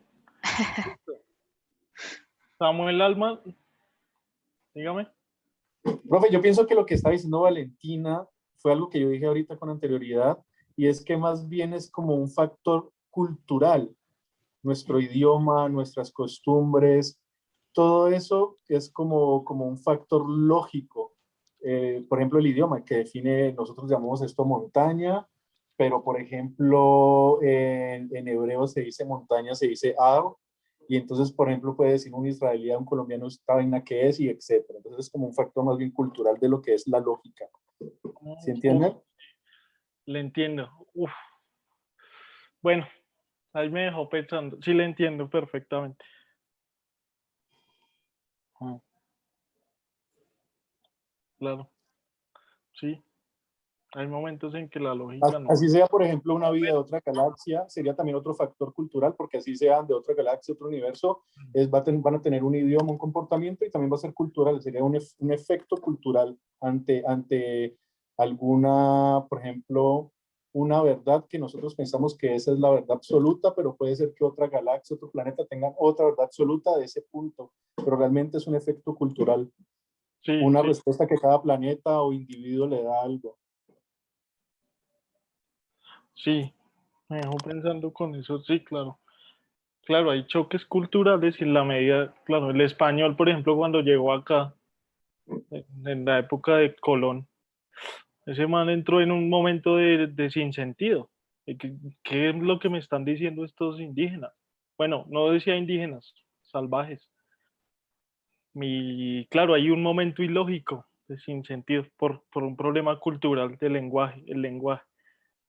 Speaker 2: Samuel Alma, dígame.
Speaker 4: Profe, yo pienso que lo que está diciendo Valentina fue algo que yo dije ahorita con anterioridad, y es que más bien es como un factor cultural. Nuestro idioma, nuestras costumbres, todo eso es como un factor lógico. Por ejemplo, el idioma que define, nosotros llamamos esto montaña, pero por ejemplo, en hebreo se dice montaña, se dice Ar, y entonces, por ejemplo, puede decir un israelí a un colombiano esta vaina que es, y etcétera. Entonces es como un factor más bien cultural de lo que es la lógica. ¿Sí entienden?
Speaker 2: Le entiendo. Uf. Bueno, ahí me dejó pensando. Sí, le entiendo perfectamente. Ah, claro, sí. Hay momentos en que la lógica no.
Speaker 4: Así sea, por ejemplo, una vida de otra galaxia, sería también otro factor cultural, porque así sean de otra galaxia, otro universo, van a tener un idioma, un comportamiento, y también va a ser cultural, sería un efecto cultural ante alguna, por ejemplo, una verdad que nosotros pensamos que esa es la verdad absoluta, pero puede ser que otra galaxia, otro planeta tengan otra verdad absoluta de ese punto, pero realmente es un efecto cultural,
Speaker 2: Sí,
Speaker 4: una
Speaker 2: sí,
Speaker 4: respuesta que cada planeta o individuo le da a algo.
Speaker 2: sí. Me dejó pensando con eso. Sí, claro. Claro, hay choques culturales y en la medida, claro, el español, por ejemplo, cuando llegó acá, en la época de Colón, ese man entró en un momento de sinsentido. ¿Qué es lo que me están diciendo estos indígenas? Bueno, no decía indígenas, salvajes. Claro, hay un momento ilógico de sinsentido por un problema cultural del lenguaje, el lenguaje,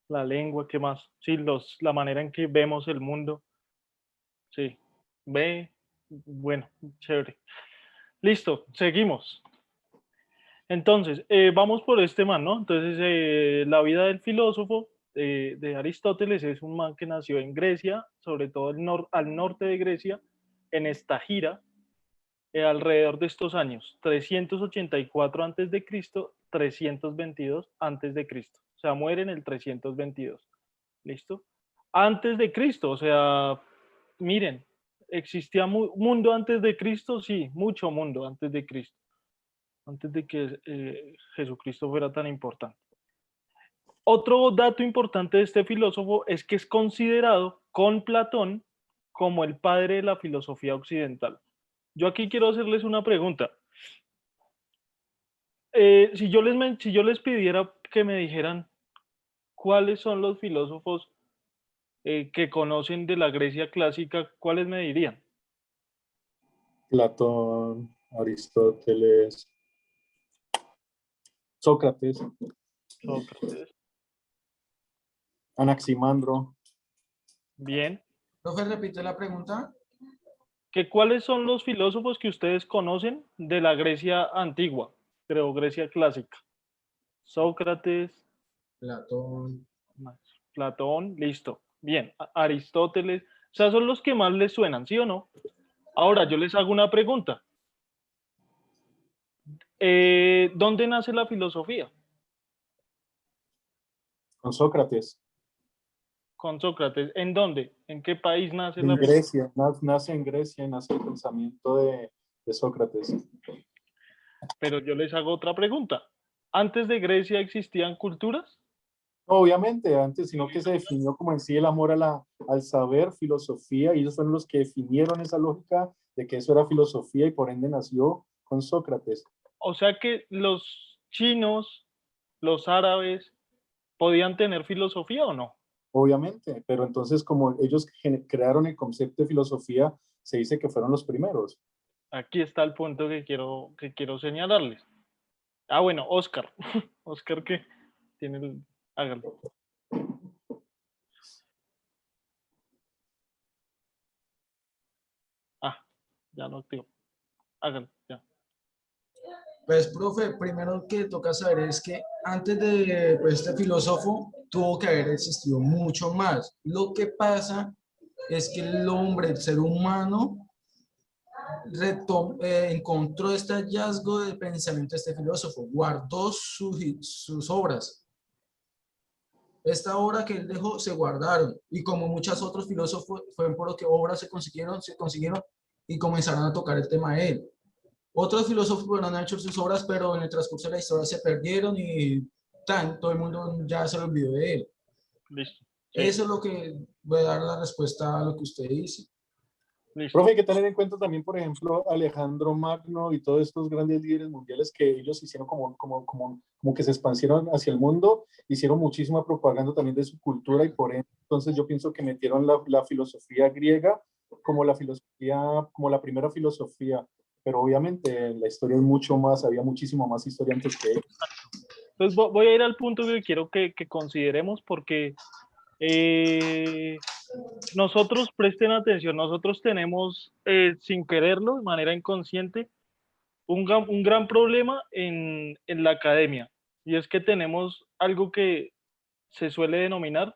Speaker 2: la lengua, ¿qué más? Sí, la manera en que vemos el mundo. Sí, bueno, chévere. Listo, seguimos. Entonces, vamos por este man, ¿no? Entonces, la vida del filósofo de Aristóteles es un man que nació en Grecia, sobre todo al norte de Grecia, en Estagira, alrededor de estos años, 384 antes de Cristo, 322 antes de Cristo. O sea, muere en el 322. ¿Listo? Antes de Cristo, o sea, miren, ¿existía mundo antes de Cristo? Sí, mucho mundo antes de Cristo, antes de que Jesucristo fuera tan importante. Otro dato importante de este filósofo es que es considerado con Platón como el padre de la filosofía occidental. Yo aquí quiero hacerles una pregunta. Si yo les pidiera que me dijeran cuáles son los filósofos que conocen de la Grecia clásica, ¿cuáles me dirían?
Speaker 4: Platón, Aristóteles, Sócrates,
Speaker 2: Sócrates.
Speaker 4: Anaximandro.
Speaker 2: Bien.
Speaker 7: Profe, repite la pregunta.
Speaker 2: ¿Cuáles son los filósofos que ustedes conocen de la Grecia antigua, creo, Grecia clásica? Sócrates,
Speaker 7: Platón.
Speaker 2: Platón, listo. Bien, Aristóteles, o sea, son los que más les suenan, ¿sí o no? Ahora, yo les hago una pregunta. ¿Dónde nace la filosofía?
Speaker 4: Con Sócrates.
Speaker 2: con Sócrates. ¿En dónde? ¿En qué país nace
Speaker 4: En
Speaker 2: la...
Speaker 4: Grecia, nace en Grecia, nace el pensamiento de Sócrates.
Speaker 2: Pero yo les hago otra pregunta. ¿Antes de Grecia existían culturas?
Speaker 4: Obviamente, antes, sino que se definió como en sí el amor al saber, filosofía, y ellos fueron los que definieron esa lógica de que eso era filosofía y por ende nació con Sócrates.
Speaker 2: O sea que los chinos, los árabes, ¿podían tener filosofía o no?
Speaker 4: Obviamente, pero entonces como ellos crearon el concepto de filosofía, se dice que fueron los primeros.
Speaker 2: Aquí está el punto que quiero señalarles. Ah, bueno, Oscar. Oscar, ¿qué? Tiene el... Hágalo. Ah, ya lo activo. Hágalo, ya.
Speaker 7: Pues, profe, primero que toca saber es que antes de pues, este filósofo tuvo que haber existido mucho más. Lo que pasa es que el hombre, el ser humano, encontró este hallazgo de pensamiento de este filósofo, guardó sus obras. Esta obra que él dejó se guardaron y como muchos otros filósofos fue por lo que obras se consiguieron y comenzaron a tocar el tema de él. Otros filósofos bueno, han hecho sus obras, pero en el transcurso de la historia se perdieron y todo el mundo ya se olvidó de él.
Speaker 2: Listo. Sí,
Speaker 7: Eso es lo que voy a dar la respuesta a lo que usted dice.
Speaker 2: listo.
Speaker 4: Profe, hay que tener en cuenta también, por ejemplo, Alejandro Magno y todos estos grandes líderes mundiales que ellos hicieron como que se expandieron hacia el mundo, hicieron muchísima propaganda también de su cultura y por ende, entonces yo pienso que metieron la filosofía griega como la filosofía, como la primera filosofía, pero obviamente la historia es mucho más, había muchísimo más historia antes que ellos.
Speaker 2: Entonces voy a ir al punto que quiero que consideremos porque nosotros, presten atención, nosotros tenemos, sin quererlo, de manera inconsciente, un gran problema en la academia, y es que tenemos algo que se suele denominar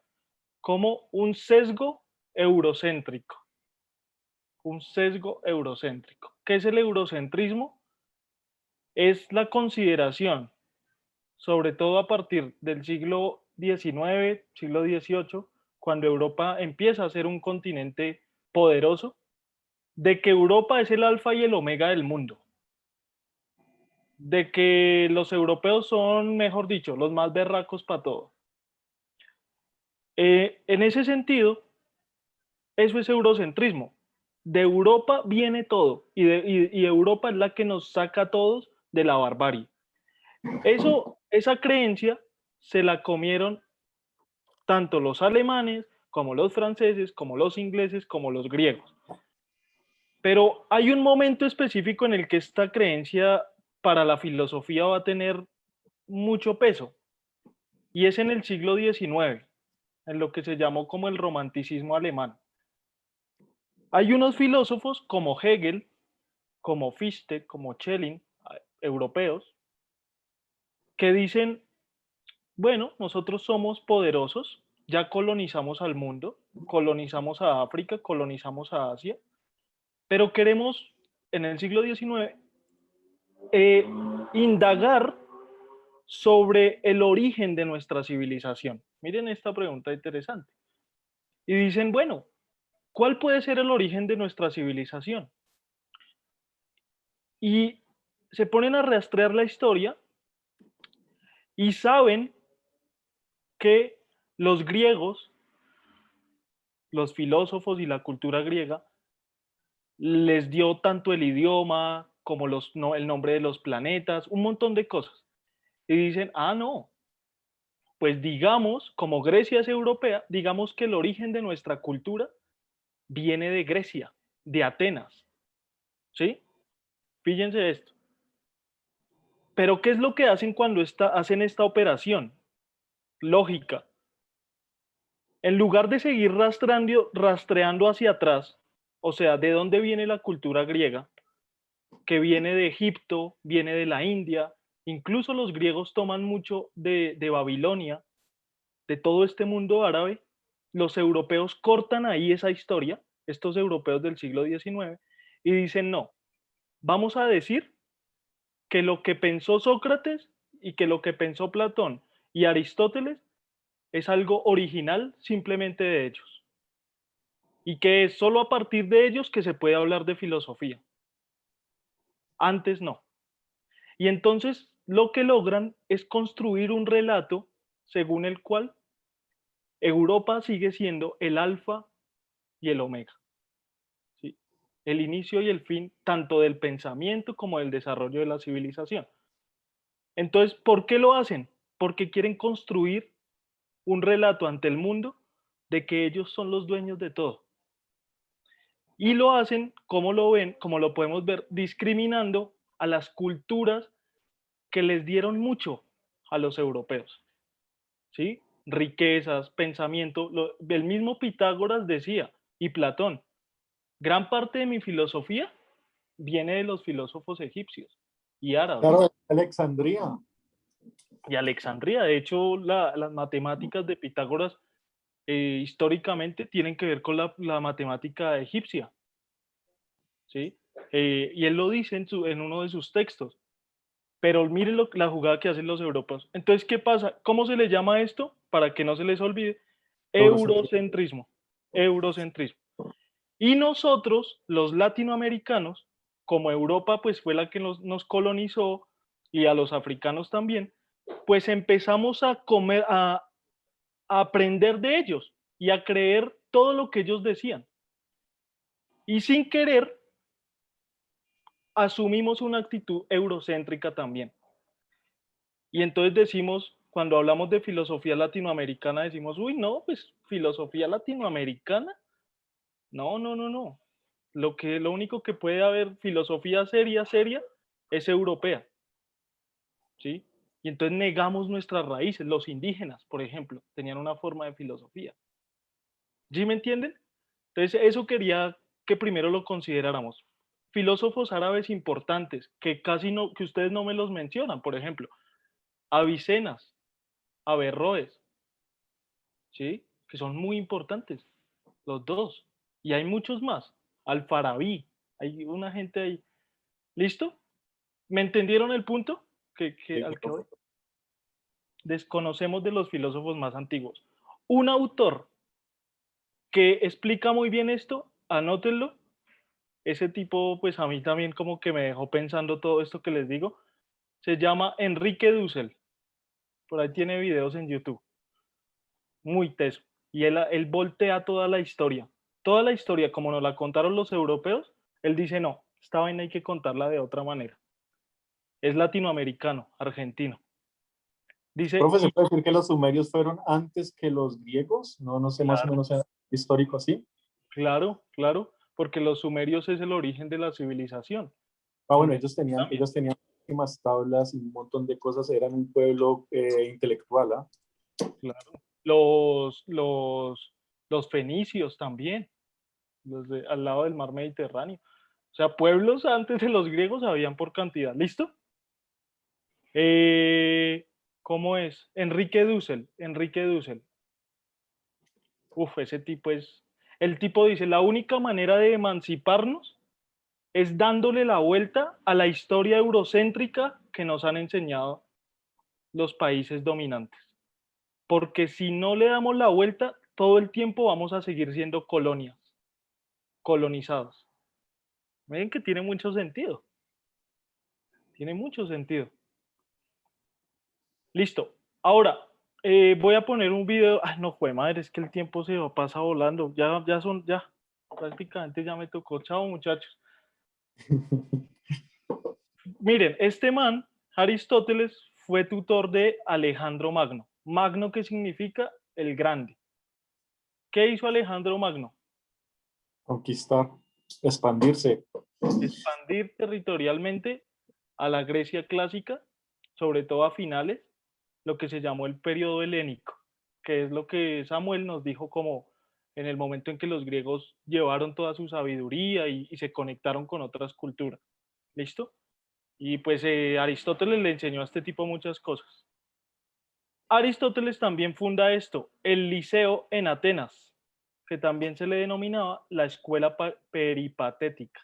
Speaker 2: como un sesgo eurocéntrico. Un sesgo eurocéntrico. ¿Qué es el eurocentrismo? Es la consideración, sobre todo a partir del siglo XIX, siglo XVIII, cuando Europa empieza a ser un continente poderoso, de que Europa es el alfa y el omega del mundo, de que los europeos son, mejor dicho, los más berracos para todo. En ese sentido, eso es eurocentrismo. De Europa viene todo y Europa es la que nos saca a todos de la barbarie. Esa creencia se la comieron tanto los alemanes como los franceses, como los ingleses, como los griegos. Pero hay un momento específico en el que esta creencia para la filosofía va a tener mucho peso, y es en el siglo XIX, en lo que se llamó como el romanticismo alemán. Hay unos filósofos como Hegel, como Fichte, como Schelling, europeos, que dicen, bueno, nosotros somos poderosos, ya colonizamos al mundo, colonizamos a África, colonizamos a Asia, pero queremos en el siglo XIX indagar sobre el origen de nuestra civilización. Miren esta pregunta interesante. Y dicen, bueno, ¿cuál puede ser el origen de nuestra civilización? Y se ponen a rastrear la historia y saben que los griegos, los filósofos y la cultura griega, les dio tanto el idioma como el nombre de los planetas, un montón de cosas. Y dicen, ah, no, pues digamos, como Grecia es europea, digamos que el origen de nuestra cultura viene de Grecia, de Atenas. ¿Sí? Fíjense esto. Pero ¿qué es lo que hacen cuando hacen esta operación? Lógica. En lugar de seguir rastreando hacia atrás, o sea, ¿de dónde viene la cultura griega? Que viene de Egipto, viene de la India, incluso los griegos toman mucho de Babilonia, de todo este mundo árabe. Los europeos cortan ahí esa historia, estos europeos del siglo XIX, y dicen, no, vamos a decir que lo que pensó Sócrates y que lo que pensó Platón y Aristóteles es algo original simplemente de ellos. Y que es solo a partir de ellos que se puede hablar de filosofía. Antes no. Y entonces lo que logran es construir un relato según el cual Europa sigue siendo el alfa y el omega, ¿sí? El inicio y el fin tanto del pensamiento como del desarrollo de la civilización. Entonces, ¿por qué lo hacen? Porque quieren construir un relato ante el mundo de que ellos son los dueños de todo. Y lo hacen, como lo ven, como lo podemos ver, discriminando a las culturas que les dieron mucho a los europeos, ¿sí? Riquezas, pensamiento, el mismo Pitágoras decía, y Platón, gran parte de mi filosofía viene de los filósofos egipcios y árabes.
Speaker 4: Claro, Alexandría.
Speaker 2: Y Alexandría, de hecho, las matemáticas de Pitágoras históricamente tienen que ver con la matemática egipcia, ¿sí? Y él lo dice en uno de sus textos. Pero miren la jugada que hacen los europeos. Entonces, ¿qué pasa? ¿Cómo se le llama esto? Para que no se les olvide. Eurocentrismo. Eurocentrismo. Y nosotros, los latinoamericanos, como Europa pues fue la que nos colonizó y a los africanos también, pues empezamos a aprender de ellos y a creer todo lo que ellos decían. Y sin querer, asumimos una actitud eurocéntrica también. Y entonces decimos, cuando hablamos de filosofía latinoamericana, decimos, uy, no, pues filosofía latinoamericana. No, no, no, no. Lo único que puede haber filosofía seria, seria, es europea. ¿Sí? Y entonces negamos nuestras raíces. Los indígenas, por ejemplo, tenían una forma de filosofía. ¿Sí me entienden? Entonces, eso quería que primero lo consideráramos. Filósofos árabes importantes, que casi no, que ustedes no me los mencionan, por ejemplo, Avicenas, Averroes, ¿sí? Que son muy importantes, los dos. Y hay muchos más. Alfarabi, hay una gente ahí. ¿Listo? ¿Me entendieron el punto al que voy? Desconocemos de los filósofos más antiguos. Un autor que explica muy bien esto, anótenlo. Ese tipo, pues a mí también como que me dejó pensando todo esto que les digo. Se llama Enrique Dussel. Por ahí tiene videos en YouTube. Muy teso. Y él voltea toda la historia. Toda la historia, como nos la contaron los europeos, él dice, no, esta vaina hay que contarla de otra manera. Es latinoamericano, argentino. Dice,
Speaker 4: Profe, ¿se puede decir que los sumerios fueron antes que los griegos? No, no sé, más o menos histórico así.
Speaker 2: claro, claro, porque los sumerios es el origen de la civilización.
Speaker 4: Ah, bueno, ellos tenían muchísimas tablas y un montón de cosas, eran un pueblo intelectual, ¿ah?
Speaker 2: Claro. Los fenicios también, al lado del mar Mediterráneo. O sea, pueblos antes de los griegos habían por cantidad. ¿Listo? ¿Cómo es? Enrique Dussel. Enrique Dussel. Uf, ese tipo es... El tipo dice, la única manera de emanciparnos es dándole la vuelta a la historia eurocéntrica que nos han enseñado los países dominantes. Porque si no le damos la vuelta, todo el tiempo vamos a seguir siendo colonias, colonizados. Miren que tiene mucho sentido. Tiene mucho sentido. Listo. Ahora, voy a poner un video. Ay, no fue madre, es que el tiempo se pasa volando. Ya, prácticamente ya me tocó. Chao, muchachos. Miren, este man, Aristóteles, fue tutor de Alejandro Magno. Magno, ¿qué significa? El grande. ¿Qué hizo Alejandro Magno?
Speaker 4: Conquistar, expandirse.
Speaker 2: Expandir territorialmente a la Grecia clásica, sobre todo a finales, lo que se llamó el periodo helénico, que es lo que Samuel nos dijo como en el momento en que los griegos llevaron toda su sabiduría y se conectaron con otras culturas. ¿Listo? Y pues Aristóteles le enseñó a este tipo muchas cosas. Aristóteles también funda esto, el Liceo en Atenas, que también se le denominaba la escuela peripatética.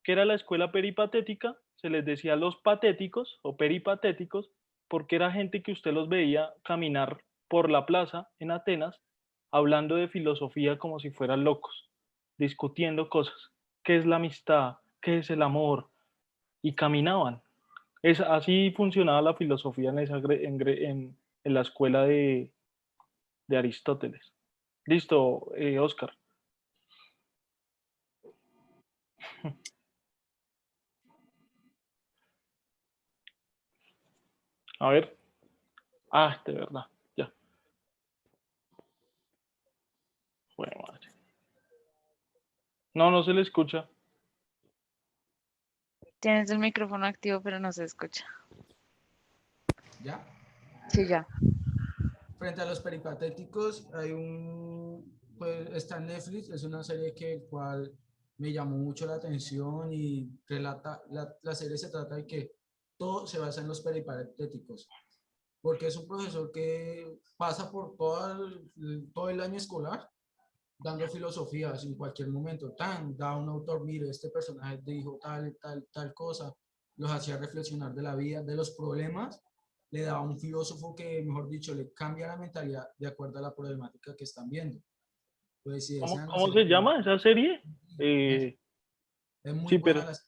Speaker 2: ¿Qué era la escuela peripatética? Se les decía los patéticos o peripatéticos porque era gente que usted los veía caminar por la plaza en Atenas, hablando de filosofía como si fueran locos, discutiendo cosas. ¿Qué es la amistad? ¿Qué es el amor? Y caminaban. Así funcionaba la filosofía en la escuela de Aristóteles. Listo, Oscar. A ver. Ah, de verdad. Ya. Bueno, madre. No, no se le escucha.
Speaker 1: Tienes el micrófono activo, pero no se escucha.
Speaker 7: ¿Ya?
Speaker 1: Sí, ya.
Speaker 7: Frente a los peripatéticos, pues está en Netflix, es una serie que el cual me llamó mucho la atención y relata, la serie se trata de que todo se basa en los peripatéticos, porque es un profesor que pasa por todo el año escolar dando filosofías en cualquier momento, da un autor, mire, este personaje dijo tal cosa, los hacía reflexionar de la vida, de los problemas, le da un filósofo que, mejor dicho, le cambia la mentalidad de acuerdo a la problemática que están viendo. Pues si desean
Speaker 2: ¿Cómo
Speaker 7: hacer,
Speaker 2: se llama esa serie?
Speaker 7: es muy
Speaker 2: Sí,
Speaker 7: buena
Speaker 2: pero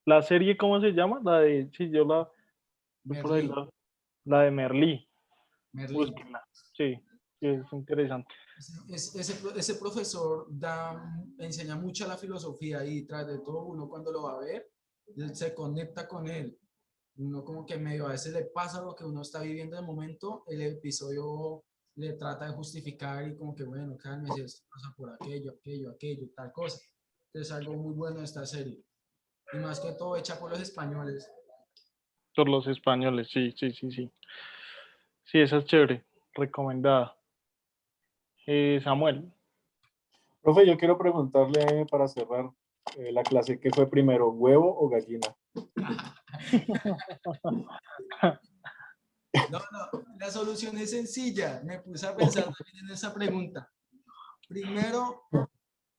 Speaker 2: la serie, ¿cómo se llama? La de, sí, por ahí
Speaker 7: Merlí,
Speaker 2: la de Merlí.
Speaker 7: Merlí.
Speaker 2: Búsquenla. Sí, sí, es interesante.
Speaker 7: Ese profesor enseña mucha la filosofía y tras de todo uno cuando lo va a ver, él se conecta con él. Uno como que medio a veces le pasa lo que uno está viviendo en el momento, el episodio le trata de justificar y como que bueno, cálmese, esto pasa por aquello, tal cosa. Entonces algo muy bueno de esta serie. Y más que todo hecha por los españoles.
Speaker 2: Por los españoles, sí, sí, sí, sí. Sí, esa es chévere, recomendada. Samuel,
Speaker 4: Profe, yo quiero preguntarle para cerrar la clase, ¿qué fue primero, huevo o gallina?
Speaker 7: No, la solución es sencilla. Me puse a pensar también en esa pregunta. Primero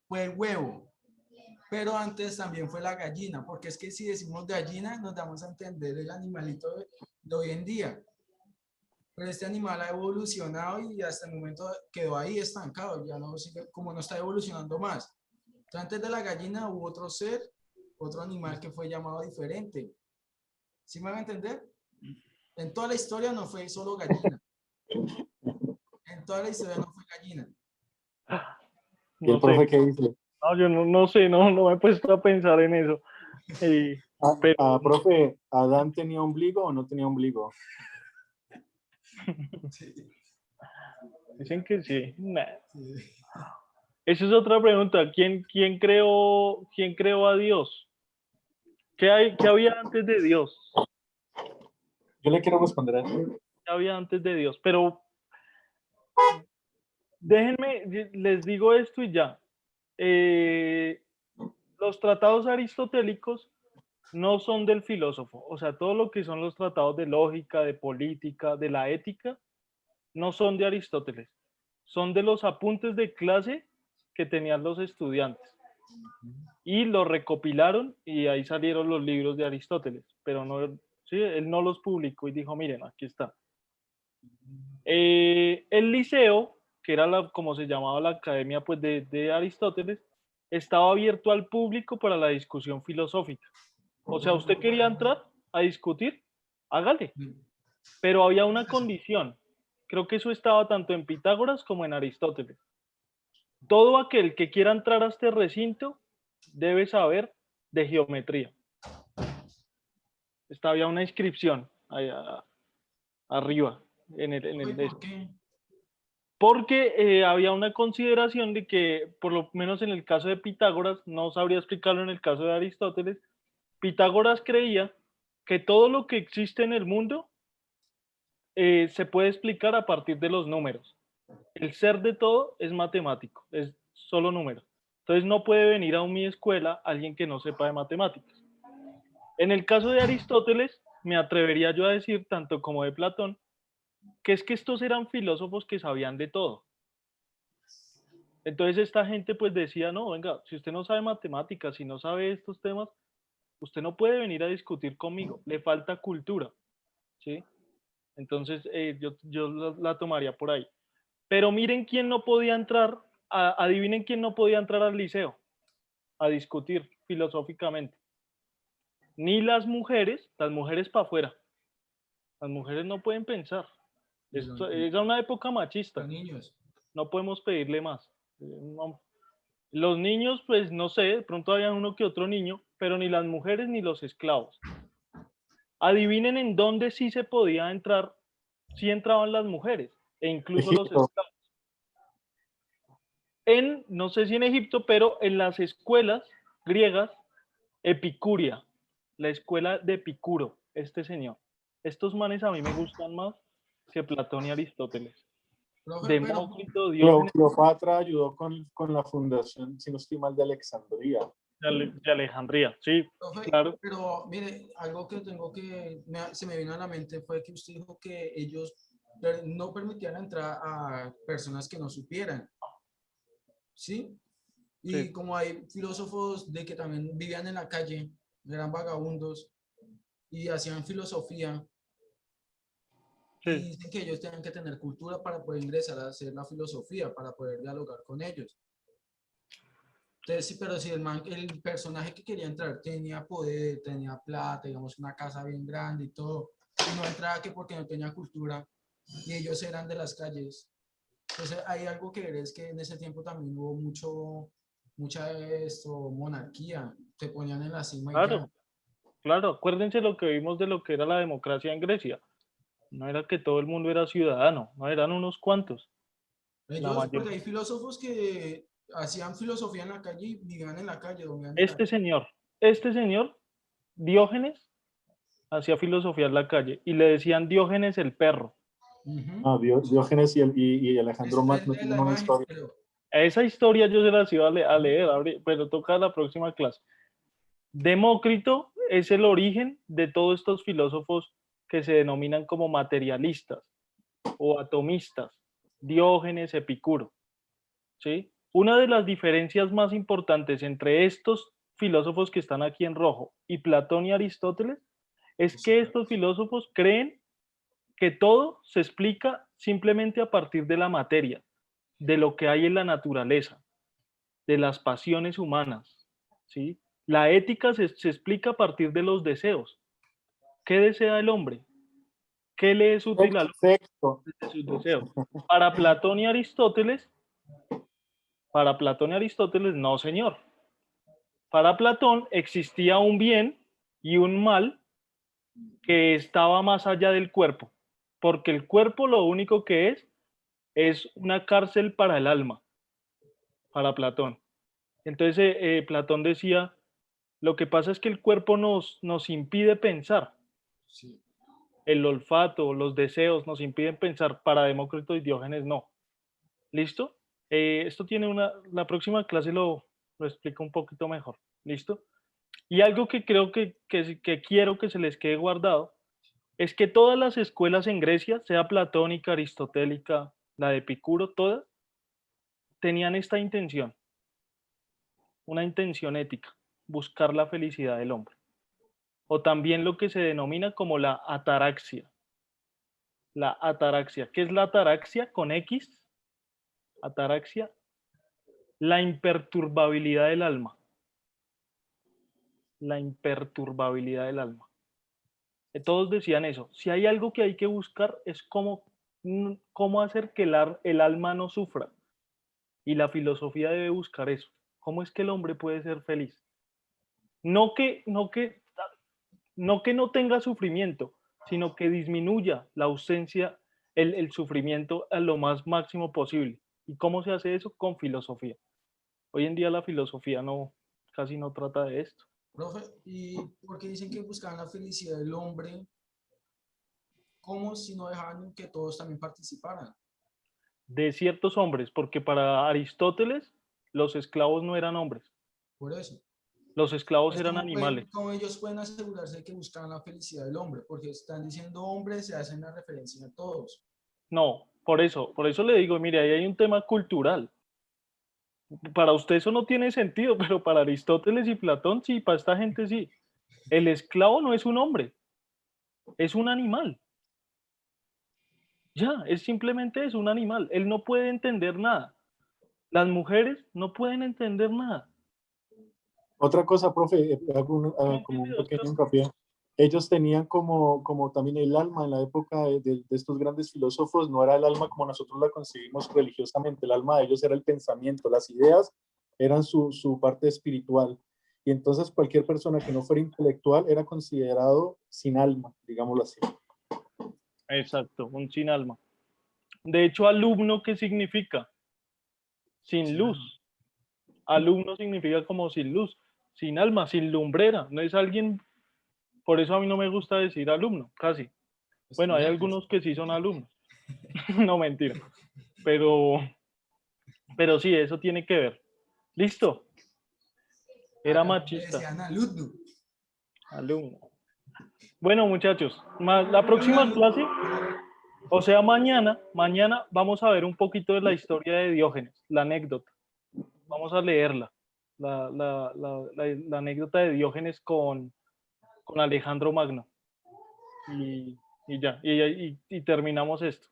Speaker 7: fue el huevo, pero antes también fue la gallina, porque es que si decimos gallina nos damos a entender el animalito de hoy en día. Pero este animal ha evolucionado y hasta el momento quedó ahí estancado, ya no sigue, como no está evolucionando más. Entonces, antes de la gallina hubo otro ser, otro animal que fue llamado diferente. ¿Sí me van a entender? En toda la historia no fue solo gallina. En toda la historia no fue gallina.
Speaker 4: ¿Y el
Speaker 2: no sé,
Speaker 4: profe qué dice?
Speaker 2: no, yo no sé, no me he puesto a pensar en eso. Pero
Speaker 4: Profe, ¿Adán tenía ombligo o no tenía ombligo?
Speaker 7: Sí,
Speaker 2: dicen que sí. Nah.
Speaker 7: sí.
Speaker 2: Esa es otra pregunta. ¿Quién creó a Dios? ¿Qué había antes de Dios?
Speaker 4: Yo le quiero responder a eso.
Speaker 2: ¿Qué había antes de Dios? Pero déjenme, les digo esto y ya. Eh, los tratados aristotélicos no son del filósofo. O sea, todo lo que son los tratados de lógica, de política, de la ética, no son de Aristóteles. Son de los apuntes de clase que tenían los estudiantes. Y los recopilaron y ahí salieron los libros de Aristóteles. Pero no, sí, él no los publicó y dijo, miren, aquí está. El liceo, que era como se llamaba la academia pues, de Aristóteles, estaba abierto al público para la discusión filosófica. O sea, usted quería entrar a discutir, hágale. Pero había una condición. Creo que eso estaba tanto en Pitágoras como en Aristóteles. Todo aquel que quiera entrar a este recinto debe saber de geometría. Había una inscripción allá arriba
Speaker 7: ¿Por qué?
Speaker 2: porque había una consideración de que, por lo menos en el caso de Pitágoras, no sabría explicarlo en el caso de Aristóteles, Pitágoras creía que todo lo que existe en el mundo se puede explicar a partir de los números. El ser de todo es matemático, es solo números. Entonces no puede venir a mi escuela alguien que no sepa de matemáticas. En el caso de Aristóteles, me atrevería yo a decir, tanto como de Platón, que es que estos eran filósofos que sabían de todo. Entonces esta gente pues decía, no, venga, si usted no sabe matemáticas, si no sabe estos temas, usted no puede venir a discutir conmigo, le falta cultura, ¿sí? Entonces, yo la tomaría por ahí. Pero miren quién no podía entrar, adivinen quién no podía entrar al liceo a discutir filosóficamente. Ni las mujeres para afuera. Las mujeres no pueden pensar. Esto, era una época machista.
Speaker 7: Los niños.
Speaker 2: No podemos pedirle más. No. Los niños, pues no sé, de pronto había uno que otro niño, pero ni las mujeres ni los esclavos. Adivinen en dónde sí se podía entrar, sí entraban las mujeres e incluso los
Speaker 4: Egipto.
Speaker 2: esclavos. No sé si en Egipto, pero en las escuelas griegas, Epicuria, la escuela de Epicuro, este señor. Estos manes a mí me gustan más que Platón y Aristóteles.
Speaker 7: Profe,
Speaker 2: Demócrito, Diógenes.
Speaker 4: Cleopatra ayudó con la fundación, si no estoy mal, de Alejandría.
Speaker 2: De Alejandría, sí,
Speaker 7: profe,
Speaker 2: claro.
Speaker 7: pero mire, algo que se me vino a la mente fue que usted dijo que ellos no permitían entrar a personas que no supieran, ¿sí? Y
Speaker 2: Sí.
Speaker 7: como hay filósofos de que también vivían en la calle, eran vagabundos y hacían filosofía, y
Speaker 2: Sí.
Speaker 7: dicen que ellos tenían que tener cultura para poder ingresar a hacer la filosofía, para poder dialogar con ellos. Entonces, sí, pero si el personaje que quería entrar tenía poder, tenía plata, digamos, una casa bien grande y todo, y no entraba que porque no tenía cultura, y ellos eran de las calles. Entonces, hay algo que ver, es que en ese tiempo también hubo mucha monarquía, se ponían en la cima y ya.
Speaker 2: Claro, claro. Acuérdense lo que vimos de lo que era la democracia en Grecia. No era que todo el mundo era ciudadano, no eran unos cuantos. La
Speaker 7: Ellos,
Speaker 2: mayoría.
Speaker 7: porque hay filósofos que hacían filosofía en la calle y vivían en la calle, dormían en la
Speaker 2: Este señor, Diógenes, hacía filosofía en la calle y le decían Diógenes el perro.
Speaker 7: Ujú.
Speaker 4: Diógenes y Alejandro
Speaker 7: Es
Speaker 4: Magno
Speaker 7: de
Speaker 4: tienen
Speaker 7: la
Speaker 4: una
Speaker 7: imagen,
Speaker 4: historia.
Speaker 7: creo.
Speaker 2: Esa historia yo se las iba a leer, pero toca la próxima clase. Demócrito es el origen de todos estos filósofos que se denominan como materialistas o atomistas, Diógenes, Epicuro, ¿sí? Una de las diferencias más importantes entre estos filósofos que están aquí en rojo y Platón y Aristóteles es que estos filósofos creen que todo se explica simplemente a partir de la materia, de lo que hay en la naturaleza, de las pasiones humanas, ¿sí? La ética se explica a partir de los deseos. ¿Qué desea el hombre? ¿Qué le es útil al hombre
Speaker 4: Sexto.
Speaker 2: desde sus deseos? Para Platón y Aristóteles, no, señor. Para Platón existía un bien y un mal que estaba más allá del cuerpo, porque el cuerpo lo único que es una cárcel para el alma, para Platón. Entonces Platón decía, lo que pasa es que el cuerpo nos impide pensar,
Speaker 7: Sí.
Speaker 2: el olfato, los deseos nos impiden pensar, para Demócrito y Diógenes no. ¿Listo? Esto tiene la próxima clase lo explica un poquito mejor. ¿Listo? Y algo que creo que quiero que se les quede guardado es que todas las escuelas en Grecia, sea platónica, aristotélica, la de Epicuro, todas, tenían esta intención, una intención ética, buscar la felicidad del hombre. O también lo que se denomina como la ataraxia. La ataraxia. ¿Qué es la ataraxia con X? Ataraxia. La imperturbabilidad del alma. La imperturbabilidad del alma. Todos decían eso. Si hay algo que hay que buscar es cómo hacer que el alma no sufra. Y la filosofía debe buscar eso. ¿Cómo es que el hombre puede ser feliz? No que no tenga sufrimiento, sino que disminuya la ausencia, el sufrimiento a lo más máximo posible. ¿Y cómo se hace eso? Con filosofía. Hoy en día la filosofía casi no trata de esto.
Speaker 7: Profe, ¿y por qué dicen que buscaban la felicidad del hombre? ¿Cómo si no dejaban que todos también participaran?
Speaker 2: De ciertos hombres, porque para Aristóteles los esclavos no eran hombres,
Speaker 7: Por eso.
Speaker 2: los esclavos
Speaker 7: Es
Speaker 2: eran
Speaker 7: como,
Speaker 2: animales.
Speaker 7: como ellos pueden asegurarse de que buscan la felicidad del hombre, porque están diciendo hombre, se hacen la referencia a todos.
Speaker 2: No, por eso le digo, mire, ahí hay un tema cultural. Para usted eso no tiene sentido, pero para Aristóteles y Platón sí, para esta gente sí. El esclavo no es un hombre, es un animal. Ya, es simplemente eso, un animal. Él no puede entender nada. Las mujeres no pueden entender nada.
Speaker 4: Otra cosa, profe, hago
Speaker 2: No
Speaker 4: como
Speaker 2: entiende
Speaker 4: un
Speaker 2: dos
Speaker 4: pequeño
Speaker 2: cosas.
Speaker 4: hincapié. Ellos tenían como también el alma en la época de estos grandes filósofos, no era el alma como nosotros la concebimos religiosamente, el alma de ellos era el pensamiento, las ideas eran su parte espiritual. Y entonces cualquier persona que no fuera intelectual era considerado sin alma, digámoslo así.
Speaker 2: Exacto, un sin alma. De hecho, alumno, ¿qué significa? Sin
Speaker 7: Sin
Speaker 2: luz.
Speaker 7: alma.
Speaker 2: Alumno significa como sin luz, sin alma, sin lumbrera. No es alguien, por eso a mí no me gusta decir alumno, casi. Bueno, hay
Speaker 7: Estudiantes.
Speaker 2: algunos que sí son alumnos. No, mentira. Pero sí, eso tiene que ver. Listo. Era
Speaker 7: Acá le
Speaker 2: machista,
Speaker 7: decían alumno.
Speaker 2: alumno. Bueno, muchachos, la próxima clase, o sea, mañana vamos a ver un poquito de la historia de Diógenes, la anécdota. Vamos a leerla. La anécdota de Diógenes con Alejandro Magno. Y ya, y terminamos esto.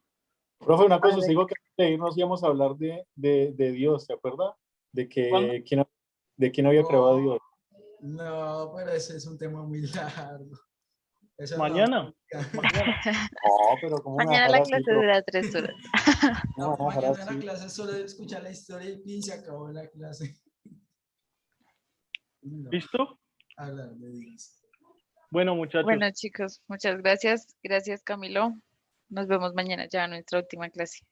Speaker 4: Profe, una
Speaker 1: A
Speaker 4: cosa, os
Speaker 1: ver,
Speaker 4: digo que antes de irnos íbamos a hablar de Dios, ¿se acuerda? De
Speaker 2: ¿Cuándo?
Speaker 4: que quién había creado a Dios.
Speaker 7: No, pero ese es un tema muy largo. Eso no vamos
Speaker 2: Mañana, mañana.
Speaker 4: No, pero ¿cómo me va a
Speaker 1: mañana
Speaker 4: dejar
Speaker 1: la
Speaker 4: así,
Speaker 1: clase
Speaker 4: profe?
Speaker 1: dura 3 horas.
Speaker 4: ¿Cómo me
Speaker 7: No,
Speaker 4: va a dejar
Speaker 7: mañana la
Speaker 4: así?
Speaker 7: clase es solo escuchar la historia y se acabó la clase. No,
Speaker 2: ¿Listo?
Speaker 7: hablar de Dios.
Speaker 2: Bueno, muchachos,
Speaker 1: Bueno, chicos, muchas gracias. Gracias, Camilo. Nos vemos mañana ya en nuestra última clase.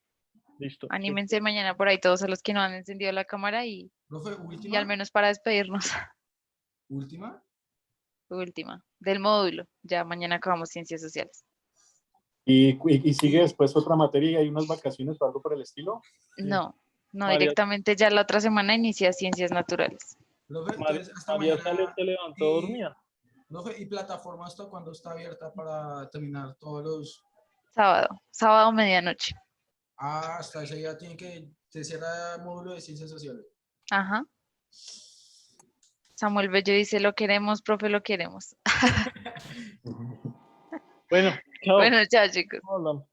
Speaker 2: listo.
Speaker 1: Anímense mañana por ahí todos a los que no han encendido la cámara
Speaker 7: Profe,
Speaker 1: y al menos para despedirnos.
Speaker 7: última.
Speaker 1: Última, del módulo. Ya mañana acabamos ciencias sociales.
Speaker 4: Y sigue después otra materia y hay unas vacaciones o algo por el estilo.
Speaker 1: No, no
Speaker 2: María,
Speaker 1: directamente ya la otra semana inicia ciencias naturales.
Speaker 7: Profe,
Speaker 2: María,
Speaker 7: entonces hasta
Speaker 2: María Sales
Speaker 7: mañana.
Speaker 2: se levantó
Speaker 7: Y,
Speaker 2: dormida.
Speaker 7: profe, ¿y plataforma hasta cuándo está abierta para terminar todos los...
Speaker 1: Sábado medianoche.
Speaker 7: Ah, hasta ese día tiene que... Se cierra el módulo de ciencias sociales.
Speaker 1: Ajá. Samuel Bello dice, lo queremos, profe, lo queremos.
Speaker 2: Bueno, chao.
Speaker 1: Bueno, chao, chicos.
Speaker 2: Hablamos.